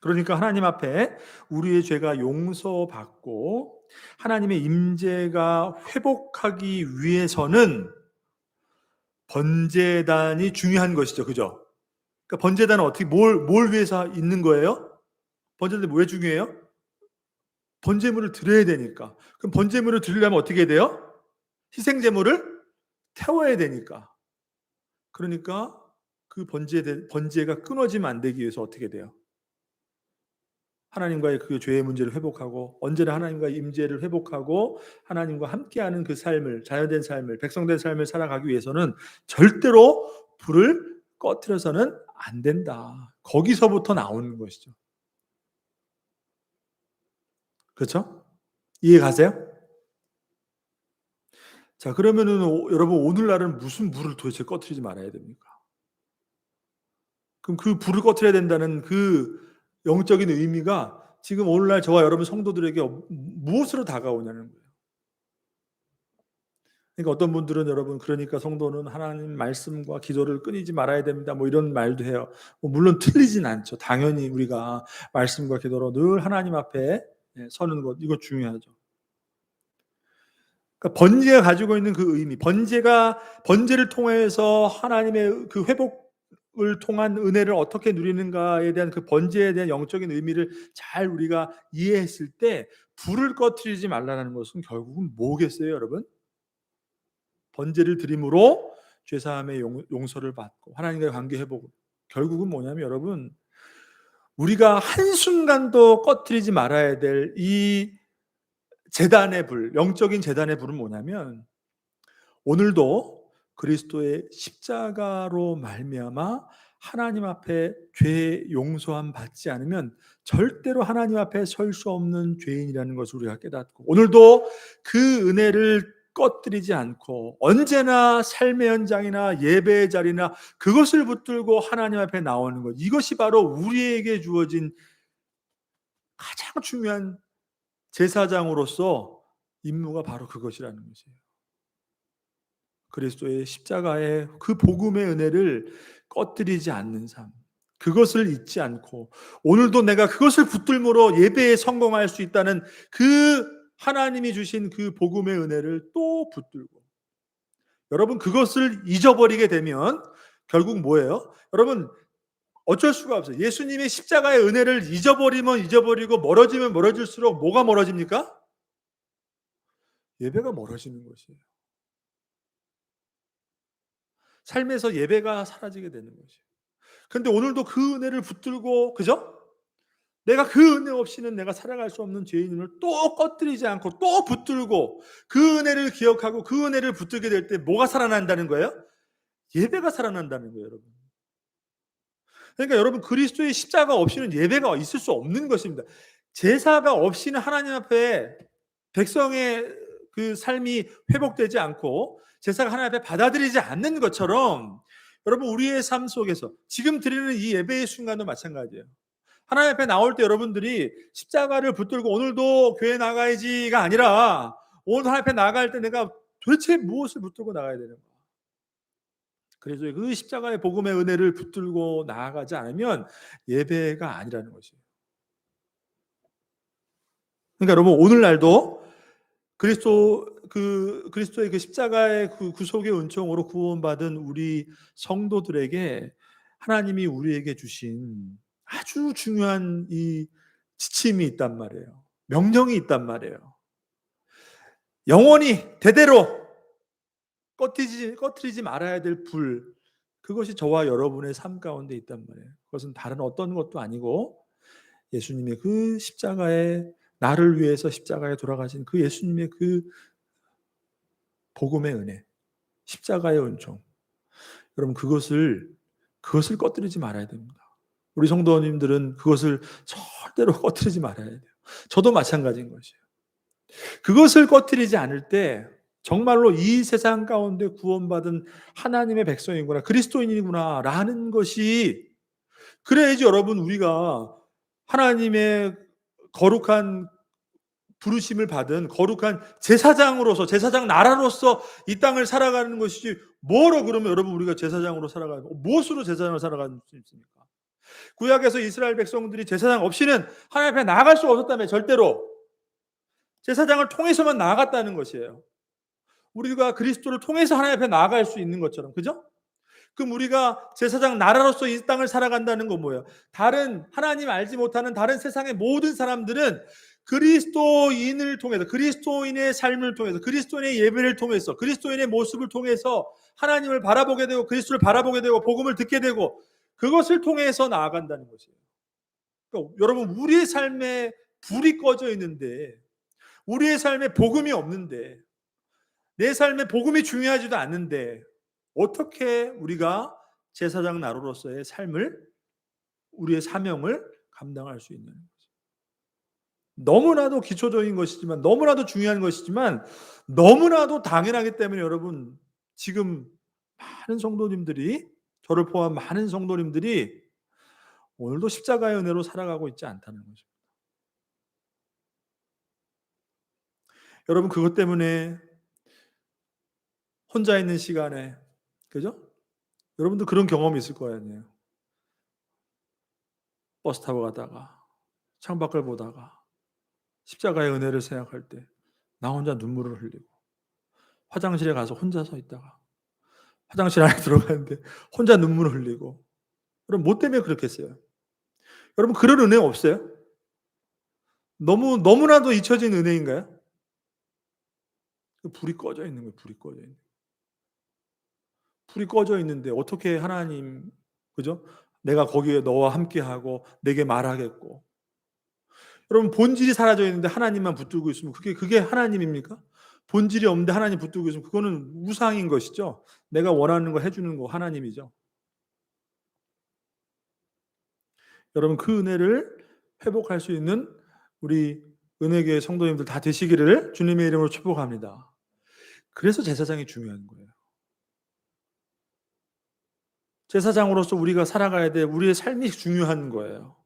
그러니까 하나님 앞에 우리의 죄가 용서받고 하나님의 임재가 회복하기 위해서는 번제단이 중요한 것이죠. 그죠? 그러니까 번제단은 어떻게 뭘 위해서 있는 거예요? 번제단이 왜 중요해요? 번제물을 드려야 되니까. 그럼 번제물을 드리려면 어떻게 돼요? 희생제물을 태워야 되니까. 그러니까 그 번제가 끊어지면 안 되기 위해서 어떻게 돼요? 하나님과의 그 죄의 문제를 회복하고 언제나 하나님과의 임재를 회복하고 하나님과 함께하는 그 삶을 자연된 삶을 백성된 삶을 살아가기 위해서는 절대로 불을 꺼트려서는 안 된다. 거기서부터 나오는 것이죠. 그렇죠? 이해 가세요? 자, 그러면은 여러분 오늘날은 무슨 불을 도대체 꺼트리지 말아야 됩니까? 그럼 그 불을 꺼트려야 된다는 그 영적인 의미가 지금 오늘날 저와 여러분 성도들에게 무엇으로 다가오냐는 거예요. 그러니까 어떤 분들은 여러분 그러니까 성도는 하나님 말씀과 기도를 끊이지 말아야 됩니다. 뭐 이런 말도 해요. 물론 틀리진 않죠. 당연히 우리가 말씀과 기도로 늘 하나님 앞에 서는 것 이거 중요하죠. 그러니까 번제가 가지고 있는 그 의미, 번제를 통해서 하나님의 그 회복을 통한 은혜를 어떻게 누리는가에 대한 그 번제에 대한 영적인 의미를 잘 우리가 이해했을 때 불을 꺼트리지 말라는 것은 결국은 뭐겠어요, 여러분? 번제를 드림으로 죄사함의 용서를 받고 하나님과의 관계 회복. 결국은 뭐냐면 여러분 우리가 한순간도 꺼트리지 말아야 될 이 제단의 불, 영적인 제단의 불은 뭐냐면 오늘도 그리스도의 십자가로 말미암아 하나님 앞에 죄 용서함 받지 않으면 절대로 하나님 앞에 설 수 없는 죄인이라는 것을 우리가 깨닫고 오늘도 그 은혜를 꺼뜨리지 않고 언제나 삶의 현장이나 예배의 자리나 그것을 붙들고 하나님 앞에 나오는 것 이것이 바로 우리에게 주어진 가장 중요한 제사장으로서 임무가 바로 그것이라는 것이에요. 그리스도의 십자가의 그 복음의 은혜를 꺼뜨리지 않는 삶. 그것을 잊지 않고 오늘도 내가 그것을 붙들므로 예배에 성공할 수 있다는 그 하나님이 주신 그 복음의 은혜를 또 붙들고 여러분 그것을 잊어버리게 되면 결국 뭐예요? 여러분 어쩔 수가 없어요. 예수님의 십자가의 은혜를 잊어버리면 잊어버리고 멀어지면 멀어질수록 뭐가 멀어집니까? 예배가 멀어지는 것이에요. 삶에서 예배가 사라지게 되는 것이에요. 그런데 오늘도 그 은혜를 붙들고 그죠? 내가 그 은혜 없이는 내가 살아갈 수 없는 죄인임을 또 꺼뜨리지 않고 또 붙들고 그 은혜를 기억하고 그 은혜를 붙들게 될 때 뭐가 살아난다는 거예요? 예배가 살아난다는 거예요, 여러분. 그러니까 여러분, 그리스도의 십자가 없이는 예배가 있을 수 없는 것입니다. 제사가 없이는 하나님 앞에 백성의 그 삶이 회복되지 않고 제사가 하나님 앞에 받아들이지 않는 것처럼 여러분, 우리의 삶 속에서 지금 드리는 이 예배의 순간도 마찬가지예요. 하나님 앞에 나올 때 여러분들이 십자가를 붙들고 오늘도 교회 나가야지가 아니라 오늘 하나님 앞에 나갈 때 내가 도대체 무엇을 붙들고 나가야 되는가? 그래서 그 십자가의 복음의 은혜를 붙들고 나아가지 않으면 예배가 아니라는 것이에요. 그러니까 여러분, 오늘날도 그리스도의 그 십자가의 그 구속의 은총으로 구원받은 우리 성도들에게 하나님이 우리에게 주신 아주 중요한 이 지침이 있단 말이에요. 명령이 있단 말이에요. 영원히 대대로 꺼트리지 말아야 될 불, 그것이 저와 여러분의 삶 가운데 있단 말이에요. 그것은 다른 어떤 것도 아니고 예수님의 그 십자가에, 나를 위해서 십자가에 돌아가신 그 예수님의 그 복음의 은혜, 십자가의 은총. 여러분, 그것을 꺼뜨리지 말아야 됩니다. 우리 성도님들은 그것을 절대로 꺼뜨리지 말아야 돼요. 저도 마찬가지인 것이에요. 그것을 꺼뜨리지 않을 때 정말로 이 세상 가운데 구원받은 하나님의 백성이구나, 그리스도인이구나 라는 것이, 그래야지 여러분, 우리가 하나님의 거룩한 부르심을 받은 거룩한 제사장으로서, 제사장 나라로서 이 땅을 살아가는 것이지, 뭐로 그러면 여러분 우리가 제사장으로 살아가는, 무엇으로 제사장을 살아갈 수 있습니까? 구약에서 이스라엘 백성들이 제사장 없이는 하나님 앞에 나아갈 수 없었다며, 절대로. 제사장을 통해서만 나아갔다는 것이에요. 우리가 그리스도를 통해서 하나님 앞에 나아갈 수 있는 것처럼, 그죠? 그럼 우리가 제사장 나라로서 이 땅을 살아간다는 건 뭐예요? 다른 하나님 알지 못하는 다른 세상의 모든 사람들은 그리스도인을 통해서, 그리스도인의 삶을 통해서, 그리스도인의 예배를 통해서, 그리스도인의 모습을 통해서 하나님을 바라보게 되고 그리스도를 바라보게 되고 복음을 듣게 되고 그것을 통해서 나아간다는 것이에요. 그러니까 여러분, 우리의 삶에 불이 꺼져 있는데, 우리의 삶에 복음이 없는데, 내 삶에 복음이 중요하지도 않는데 어떻게 우리가 제사장 나로로서의 삶을, 우리의 사명을 감당할 수 있는 거죠. 너무나도 기초적인 것이지만, 너무나도 중요한 것이지만, 너무나도 당연하기 때문에 여러분, 지금 많은 성도님들이, 저를 포함 많은 성도님들이 오늘도 십자가의 은혜로 살아가고 있지 않다는 거죠. 여러분, 그것 때문에 혼자 있는 시간에, 그죠? 여러분도 그런 경험이 있을 거 아니에요. 버스 타고 가다가 창밖을 보다가 십자가의 은혜를 생각할 때 나 혼자 눈물을 흘리고, 화장실에 가서 혼자 서 있다가 화장실 안에 들어가는데 혼자 눈물을 흘리고. 여러분, 뭐 때문에 그렇겠어요? 여러분, 그런 은혜 없어요? 너무나도 잊혀진 은혜인가요? 불이 꺼져 있는 거예요. 불이 꺼져 있는. 불이 꺼져 있는데 어떻게 하나님, 그죠? 내가 거기에 너와 함께하고 내게 말하겠고. 여러분, 본질이 사라져 있는데 하나님만 붙들고 있으면 그게 하나님입니까? 본질이 없는데 하나님 붙들고 있으면 그거는 우상인 것이죠. 내가 원하는 거 해주는 거 하나님이죠. 여러분, 그 은혜를 회복할 수 있는 우리 은혜교회 성도님들 다 되시기를 주님의 이름으로 축복합니다. 그래서 제사장이 중요한 거예요. 제사장으로서 우리가 살아가야 돼. 우리의 삶이 중요한 거예요.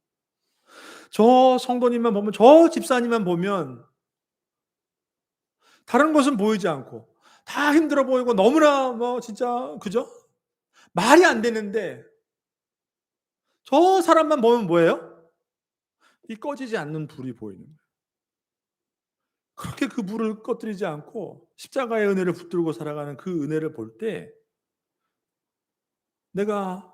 저 성도님만 보면, 저 집사님만 보면 다른 것은 보이지 않고 다 힘들어 보이고 너무나 진짜, 그죠? 말이 안 되는데 저 사람만 보면 뭐예요? 이 꺼지지 않는 불이 보이는 거예요. 그렇게 그 불을 꺼뜨리지 않고 십자가의 은혜를 붙들고 살아가는 그 은혜를 볼 때 내가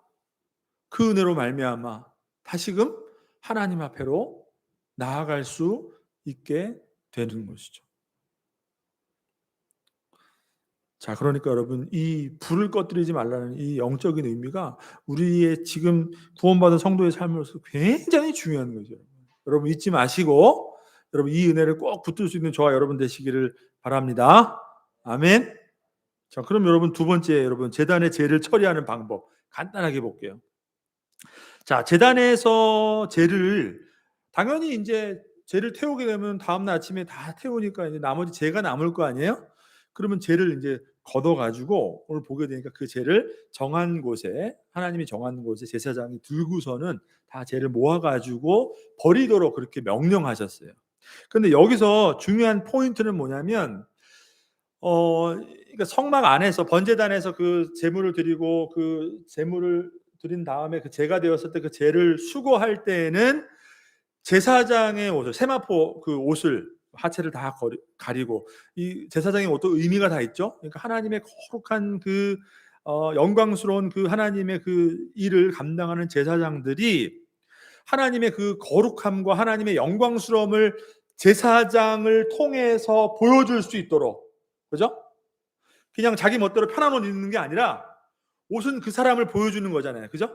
그 은혜로 말미암아 다시금 하나님 앞에로 나아갈 수 있게 되는 것이죠. 자, 그러니까 여러분, 이 불을 꺼뜨리지 말라는 이 영적인 의미가 우리의 지금 구원받은 성도의 삶으로서 굉장히 중요한 거죠. 여러분 잊지 마시고 여러분 이 은혜를 꼭 붙들 수 있는 저와 여러분 되시기를 바랍니다. 아멘. 자, 그럼 여러분 두 번째, 여러분 제단의 죄를 처리하는 방법 간단하게 볼게요. 자, 제단에서 죄를 당연히 이제 죄를 태우게 되면 다음날 아침에 다 태우니까 이제 나머지 죄가 남을 거 아니에요? 그러면 죄를 이제 걷어가지고 오늘 보게 되니까 그 죄를 정한 곳에, 하나님이 정한 곳에 제사장이 들고서는 다 죄를 모아가지고 버리도록 그렇게 명령하셨어요. 근데 여기서 중요한 포인트는 뭐냐면 그러니까 성막 안에서 번제단에서 그 제물을 드리고 그 제물을 드린 다음에 그 제가 되었을 때 그 제를 수거할 때에는 제사장의 옷을, 세마포 그 옷을 하체를 다 가리고, 이 제사장의 옷도 의미가 다 있죠. 그러니까 하나님의 거룩한 그 영광스러운 그 하나님의 그 일을 감당하는 제사장들이 하나님의 그 거룩함과 하나님의 영광스러움을 제사장을 통해서 보여줄 수 있도록, 그죠? 그냥 자기 멋대로 편한 옷 입는 게 아니라 옷은 그 사람을 보여주는 거잖아요, 그죠?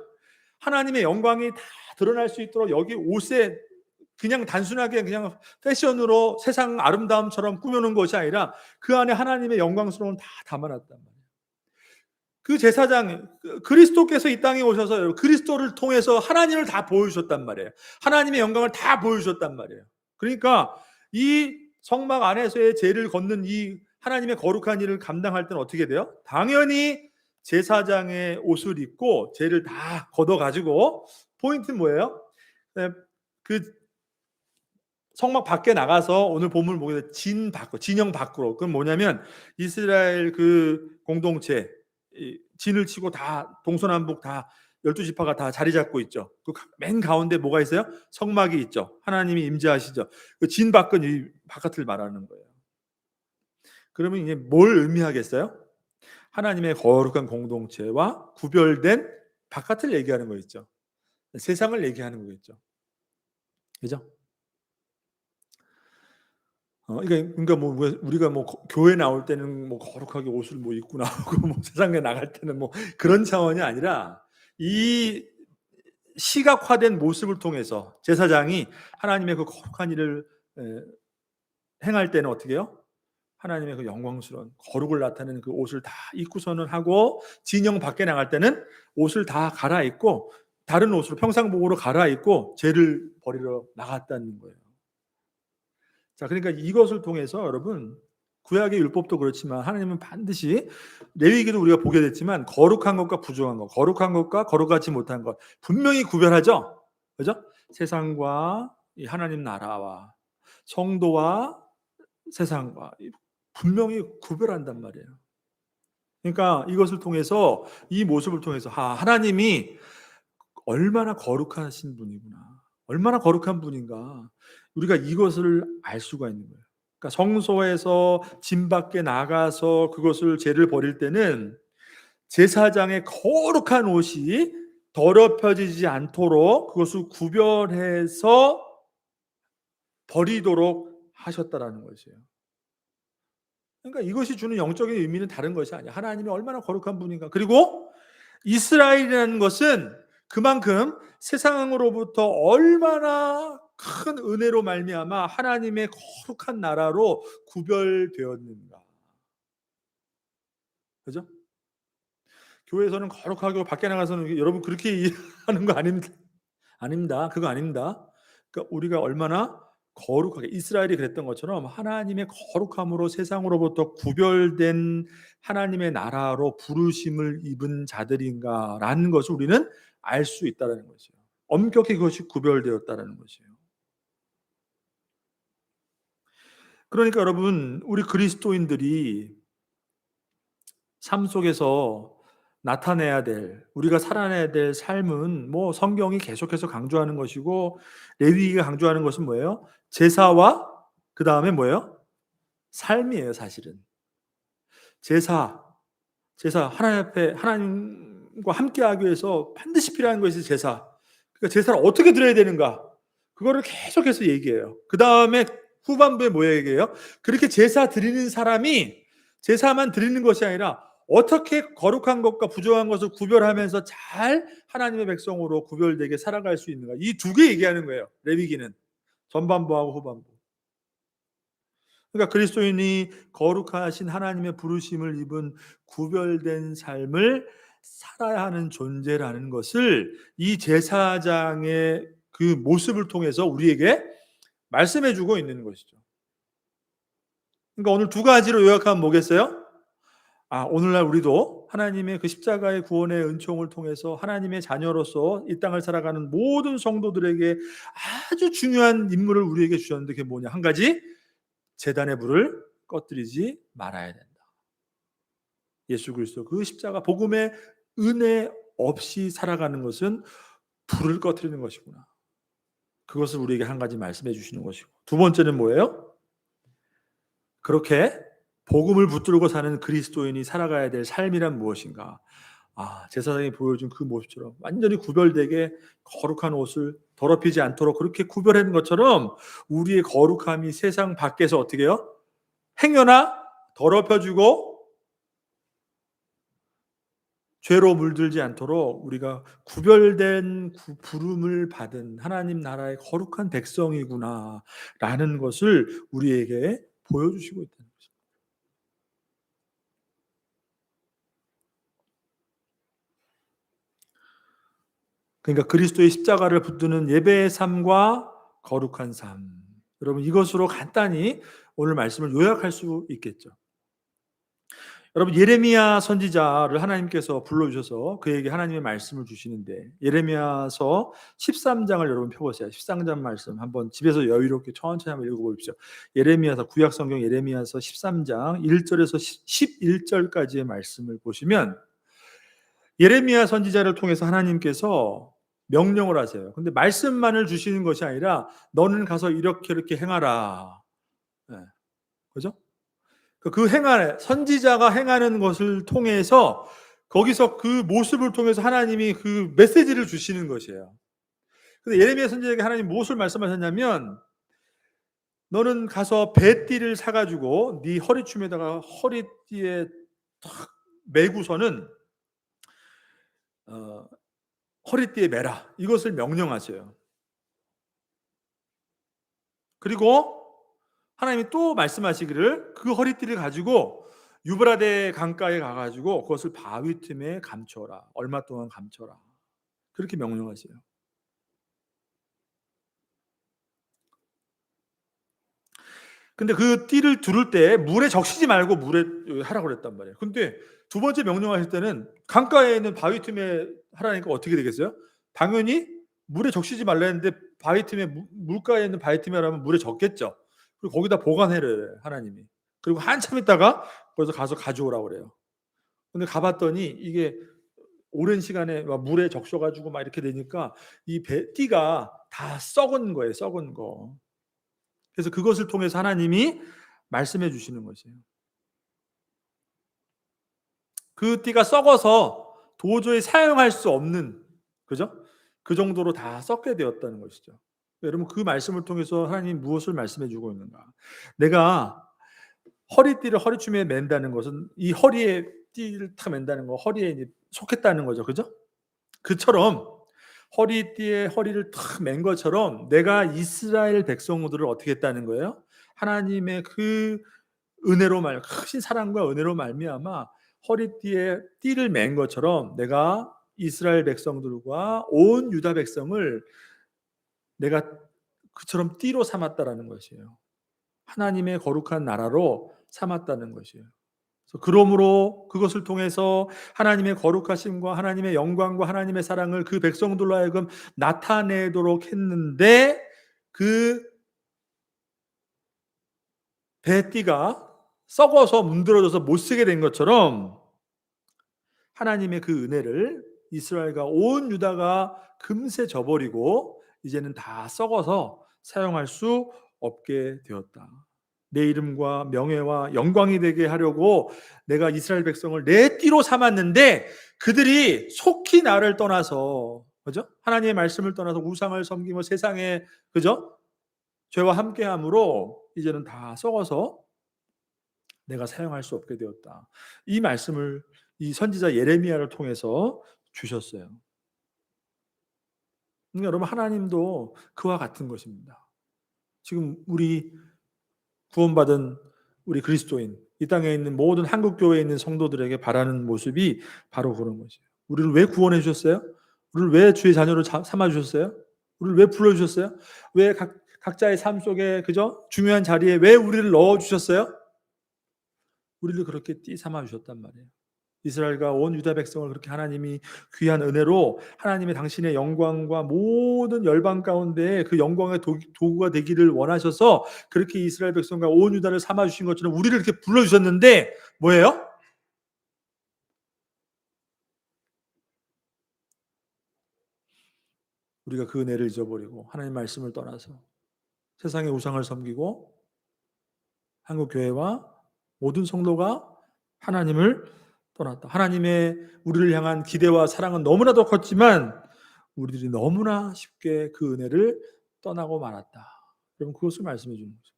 하나님의 영광이 다 드러날 수 있도록 여기 옷에 그냥 단순하게 그냥 패션으로 세상 아름다움처럼 꾸며놓은 것이 아니라 그 안에 하나님의 영광스러움을 다 담아놨단 말이에요. 그 제사장 그리스도께서 이 땅에 오셔서 그리스도를 통해서 하나님을 다 보여주셨단 말이에요. 하나님의 영광을 다 보여주셨단 말이에요. 그러니까 이 성막 안에서의 죄를 걷는 이 하나님의 거룩한 일을 감당할 때는 어떻게 돼요? 당연히 제사장의 옷을 입고 죄를 다 걷어가지고, 포인트는 뭐예요? 그 성막 밖에 나가서 오늘 본문을 보게 돼 진영 밖으로. 그건 뭐냐면 이스라엘 그 공동체 진을 치고 다 동서남북 다 12지파가 다 자리 잡고 있죠. 그 맨 가운데 뭐가 있어요? 성막이 있죠. 하나님이 임재하시죠. 그 진 밖은 이 바깥을 말하는 거예요. 그러면 이게 뭘 의미하겠어요? 하나님의 거룩한 공동체와 구별된 바깥을 얘기하는 거겠죠. 세상을 얘기하는 거겠죠. 그죠? 그러니까 뭐 우리가 뭐 교회 나올 때는 뭐 거룩하게 옷을 뭐 입고 나오고 뭐 세상에 나갈 때는 뭐 그런 차원이 아니라 이 시각화된 모습을 통해서 제사장이 하나님의 그 거룩한 일을 행할 때는 어떻게 해요? 하나님의 그 영광스러운 거룩을 나타내는 그 옷을 다 입고서는 하고, 진영 밖에 나갈 때는 옷을 다 갈아입고 다른 옷으로 평상복으로 갈아입고 죄를 버리러 나갔다는 거예요. 자, 그러니까 이것을 통해서 여러분 구약의 율법도 그렇지만 하나님은 반드시 레위기도 우리가 보게 됐지만 거룩한 것과 부정한 것, 거룩한 것과 거룩하지 못한 것 분명히 구별하죠. 그죠? 세상과 이 하나님 나라와 성도와 세상과 분명히 구별한단 말이에요. 그러니까 이것을 통해서, 이 모습을 통해서 하나님이 얼마나 거룩하신 분이구나, 얼마나 거룩한 분인가, 우리가 이것을 알 수가 있는 거예요. 그러니까 성소에서 진 밖에 나가서 그것을 죄를 버릴 때는 제사장의 거룩한 옷이 더럽혀지지 않도록 그것을 구별해서 버리도록 하셨다라는 것이에요. 그러니까 이것이 주는 영적인 의미는 다른 것이 아니야. 하나님이 얼마나 거룩한 분인가. 그리고 이스라엘이라는 것은 그만큼 세상으로부터 얼마나 큰 은혜로 말미암아 하나님의 거룩한 나라로 구별되었는가. 그죠? 교회에서는 거룩하고 밖에 나가서는 여러분 그렇게 이해하는 거 아닙니다. 아닙니다. 그거 아닙니다. 그러니까 우리가 얼마나 거룩하게, 이스라엘이 그랬던 것처럼 하나님의 거룩함으로 세상으로부터 구별된 하나님의 나라로 부르심을 입은 자들인가라는 것을 우리는 알 수 있다는 것이에요. 엄격히 그것이 구별되었다는 것이에요. 그러니까 여러분 우리 그리스도인들이 삶 속에서 나타내야 될, 우리가 살아내야 될 삶은 뭐 성경이 계속해서 강조하는 것이고 레위기가 강조하는 것은 뭐예요? 제사와 그 다음에 뭐예요? 삶이에요. 사실은 제사 하나님 앞에 하나님과 함께하기 위해서 반드시 필요한 것이 제사. 그러니까 제사를 어떻게 드려야 되는가, 그거를 계속해서 얘기해요. 그 다음에 후반부에 뭐 얘기해요? 그렇게 제사 드리는 사람이 제사만 드리는 것이 아니라 어떻게 거룩한 것과 부정한 것을 구별하면서 잘 하나님의 백성으로 구별되게 살아갈 수 있는가, 이 두 개 얘기하는 거예요. 레위기는. 전반부하고 후반부. 그러니까 그리스도인이 거룩하신 하나님의 부르심을 입은 구별된 삶을 살아야 하는 존재라는 것을 이 제사장의 그 모습을 통해서 우리에게 말씀해 주고 있는 것이죠. 그러니까 오늘 두 가지로 요약하면 뭐겠어요? 오늘날 우리도 하나님의 그 십자가의 구원의 은총을 통해서 하나님의 자녀로서 이 땅을 살아가는 모든 성도들에게 아주 중요한 임무를 우리에게 주셨는데 그게 뭐냐? 한 가지, 제단의 불을 꺼뜨리지 말아야 된다. 예수 그리스도 그 십자가 복음의 은혜 없이 살아가는 것은 불을 꺼뜨리는 것이구나. 그것을 우리에게 한 가지 말씀해 주시는 것이고, 두 번째는 뭐예요? 그렇게 복음을 붙들고 사는 그리스도인이 살아가야 될 삶이란 무엇인가? 제사장이 보여준 그 모습처럼 완전히 구별되게 거룩한 옷을 더럽히지 않도록 그렇게 구별하는 것처럼 우리의 거룩함이 세상 밖에서 어떻게 해요? 행여나 더럽혀지고 죄로 물들지 않도록 우리가 구별된 부름을 받은 하나님 나라의 거룩한 백성이구나라는 것을 우리에게 보여주시고 있다는 것입니다. 그러니까 그리스도의 십자가를 붙드는 예배의 삶과 거룩한 삶. 여러분, 이것으로 간단히 오늘 말씀을 요약할 수 있겠죠. 여러분, 예레미야 선지자를 하나님께서 불러주셔서 그에게 하나님의 말씀을 주시는데, 예레미야서 13장을 여러분 펴보세요. 13장 말씀 한번 집에서 여유롭게 천천히 한번 읽어보십시오. 예레미야서, 구약성경 예레미야서 13장 1절에서 11절까지의 말씀을 보시면 예레미야 선지자를 통해서 하나님께서 명령을 하세요. 근데 말씀만을 주시는 것이 아니라 너는 가서 이렇게 이렇게 행하라. 네. 그죠? 그 행하는 선지자가 행하는 것을 통해서 거기서 그 모습을 통해서 하나님이 그 메시지를 주시는 것이에요. 근데 예레미야 선지자에게 하나님 무엇을 말씀하셨냐면 너는 가서 배띠를 사가지고 네 허리춤에다가 허리띠에 탁 매고서는 허리띠에 매라. 이것을 명령하세요. 그리고 하나님이 또 말씀하시기를 그 허리띠를 가지고 유브라데 강가에 가가지고 그것을 바위 틈에 감춰라. 얼마 동안 감춰라. 그렇게 명령하세요. 근데 그 띠를 두를 때 물에 적시지 말고 물에 하라고 그랬단 말이에요. 근데 두 번째 명령하실 때는 강가에 있는 바위 틈에 하라니까 어떻게 되겠어요? 당연히 물에 적시지 말라 했는데 바위 틈에 물가에 있는 바위 틈에 하라면 물에 적겠죠. 그리고 거기다 보관해래 하나님이. 그리고 한참 있다가 그래서 가서 가져오라고 그래요. 근데 가봤더니 이게 오랜 시간에 막 물에 적셔가지고 막 이렇게 되니까 이 띠가 다 썩은 거예요. 썩은 거. 그래서 그것을 통해서 하나님이 말씀해 주시는 것이에요. 그 띠가 썩어서 도저히 사용할 수 없는, 그죠? 그 정도로 다 썩게 되었다는 것이죠. 여러분, 그 말씀을 통해서 하나님 무엇을 말씀해 주고 있는가? 내가 허리띠를 허리춤에 맨다는 것은 이 허리에 띠를 탁 맨다는 거, 허리에 이제 속했다는 거죠. 그죠? 그처럼 허리띠에 허리를 탁 맨 것처럼 내가 이스라엘 백성들을 어떻게 했다는 거예요? 하나님의 그 은혜로 크신 사랑과 은혜로 말미암아 허리띠에 띠를 맨 것처럼 내가 이스라엘 백성들과 온 유다 백성을 내가 그처럼 띠로 삼았다라는 것이에요. 하나님의 거룩한 나라로 삼았다는 것이에요. 그러므로 그것을 통해서 하나님의 거룩하심과 하나님의 영광과 하나님의 사랑을 그 백성들로 하여금 나타내도록 했는데 그 배띠가 썩어서 문드러져서 못 쓰게 된 것처럼 하나님의 그 은혜를 이스라엘과 온 유다가 금세 저버리고 이제는 다 썩어서 사용할 수 없게 되었다. 내 이름과 명예와 영광이 되게 하려고 내가 이스라엘 백성을 내 띠로 삼았는데 그들이 속히 나를 떠나서, 그죠? 하나님의 말씀을 떠나서 우상을 섬기며 세상에, 그죠? 죄와 함께함으로 이제는 다 썩어서 내가 사용할 수 없게 되었다. 이 말씀을 이 선지자 예레미야를 통해서 주셨어요. 그러니까 여러분, 하나님도 그와 같은 것입니다. 지금 우리 구원받은 우리 그리스도인, 이 땅에 있는 모든 한국 교회에 있는 성도들에게 바라는 모습이 바로 그런 거죠. 우리를 왜 구원해 주셨어요? 우리를 왜 주의 자녀로 삼아 주셨어요? 우리를 왜 불러 주셨어요? 왜 각자의 삶 속에 그죠? 중요한 자리에 왜 우리를 넣어 주셨어요? 우리를 그렇게 띠 삼아 주셨단 말이에요. 이스라엘과 온 유다 백성을 그렇게 하나님이 귀한 은혜로 하나님의 당신의 영광과 모든 열방 가운데 그 영광의 도구가 되기를 원하셔서 그렇게 이스라엘 백성과 온 유다를 삼아 주신 것처럼 우리를 이렇게 불러 주셨는데 뭐예요? 우리가 그 은혜를 잊어버리고 하나님 말씀을 떠나서 세상의 우상을 섬기고 한국 교회와 모든 성도가 하나님을 떠났다. 하나님의 우리를 향한 기대와 사랑은 너무나도 컸지만 우리들이 너무나 쉽게 그 은혜를 떠나고 말았다. 여러분 그것을 말씀해 주는 거죠.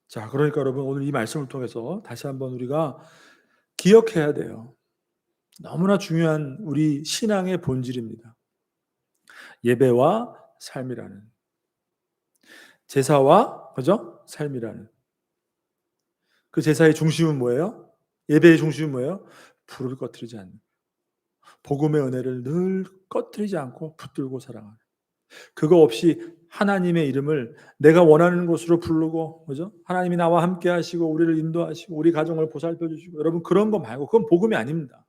자, 그러니까 여러분 오늘 이 말씀을 통해서 다시 한번 우리가 기억해야 돼요. 너무나 중요한 우리 신앙의 본질입니다. 예배와 삶이라는, 제사와 그죠? 삶이라는. 그 제사의 중심은 뭐예요? 예배의 중심은 뭐예요? 불을 꺼뜨리지 않는, 복음의 은혜를 늘 꺼뜨리지 않고 붙들고 살아가는. 그거 없이 하나님의 이름을 내가 원하는 곳으로 부르고, 그죠? 하나님이 나와 함께 하시고 우리를 인도하시고 우리 가정을 보살펴 주시고, 여러분 그런 거 말고 그건 복음이 아닙니다.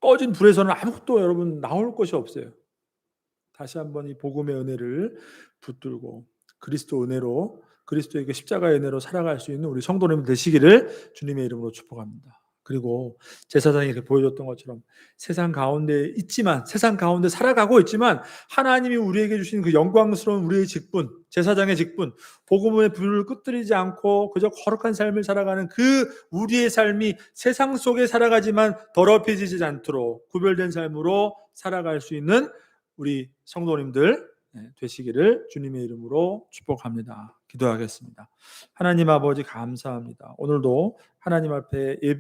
꺼진 불에서는 아무것도 여러분 나올 것이 없어요. 다시 한번 이 복음의 은혜를 붙들고 그리스도 은혜로, 그리스도의 그 십자가의 은혜로 살아갈 수 있는 우리 성도님 되시기를 주님의 이름으로 축복합니다. 그리고 제사장이 이렇게 보여줬던 것처럼 세상 가운데 있지만, 세상 가운데 살아가고 있지만 하나님이 우리에게 주신 그 영광스러운 우리의 직분, 제사장의 직분, 복음의 불을 끄뜨리지 않고 그저 거룩한 삶을 살아가는 그 우리의 삶이 세상 속에 살아가지만 더럽혀지지 않도록 구별된 삶으로 살아갈 수 있는 우리 성도님들 되시기를 주님의 이름으로 축복합니다. 기도하겠습니다. 하나님 아버지 감사합니다. 오늘도 하나님 앞에 예배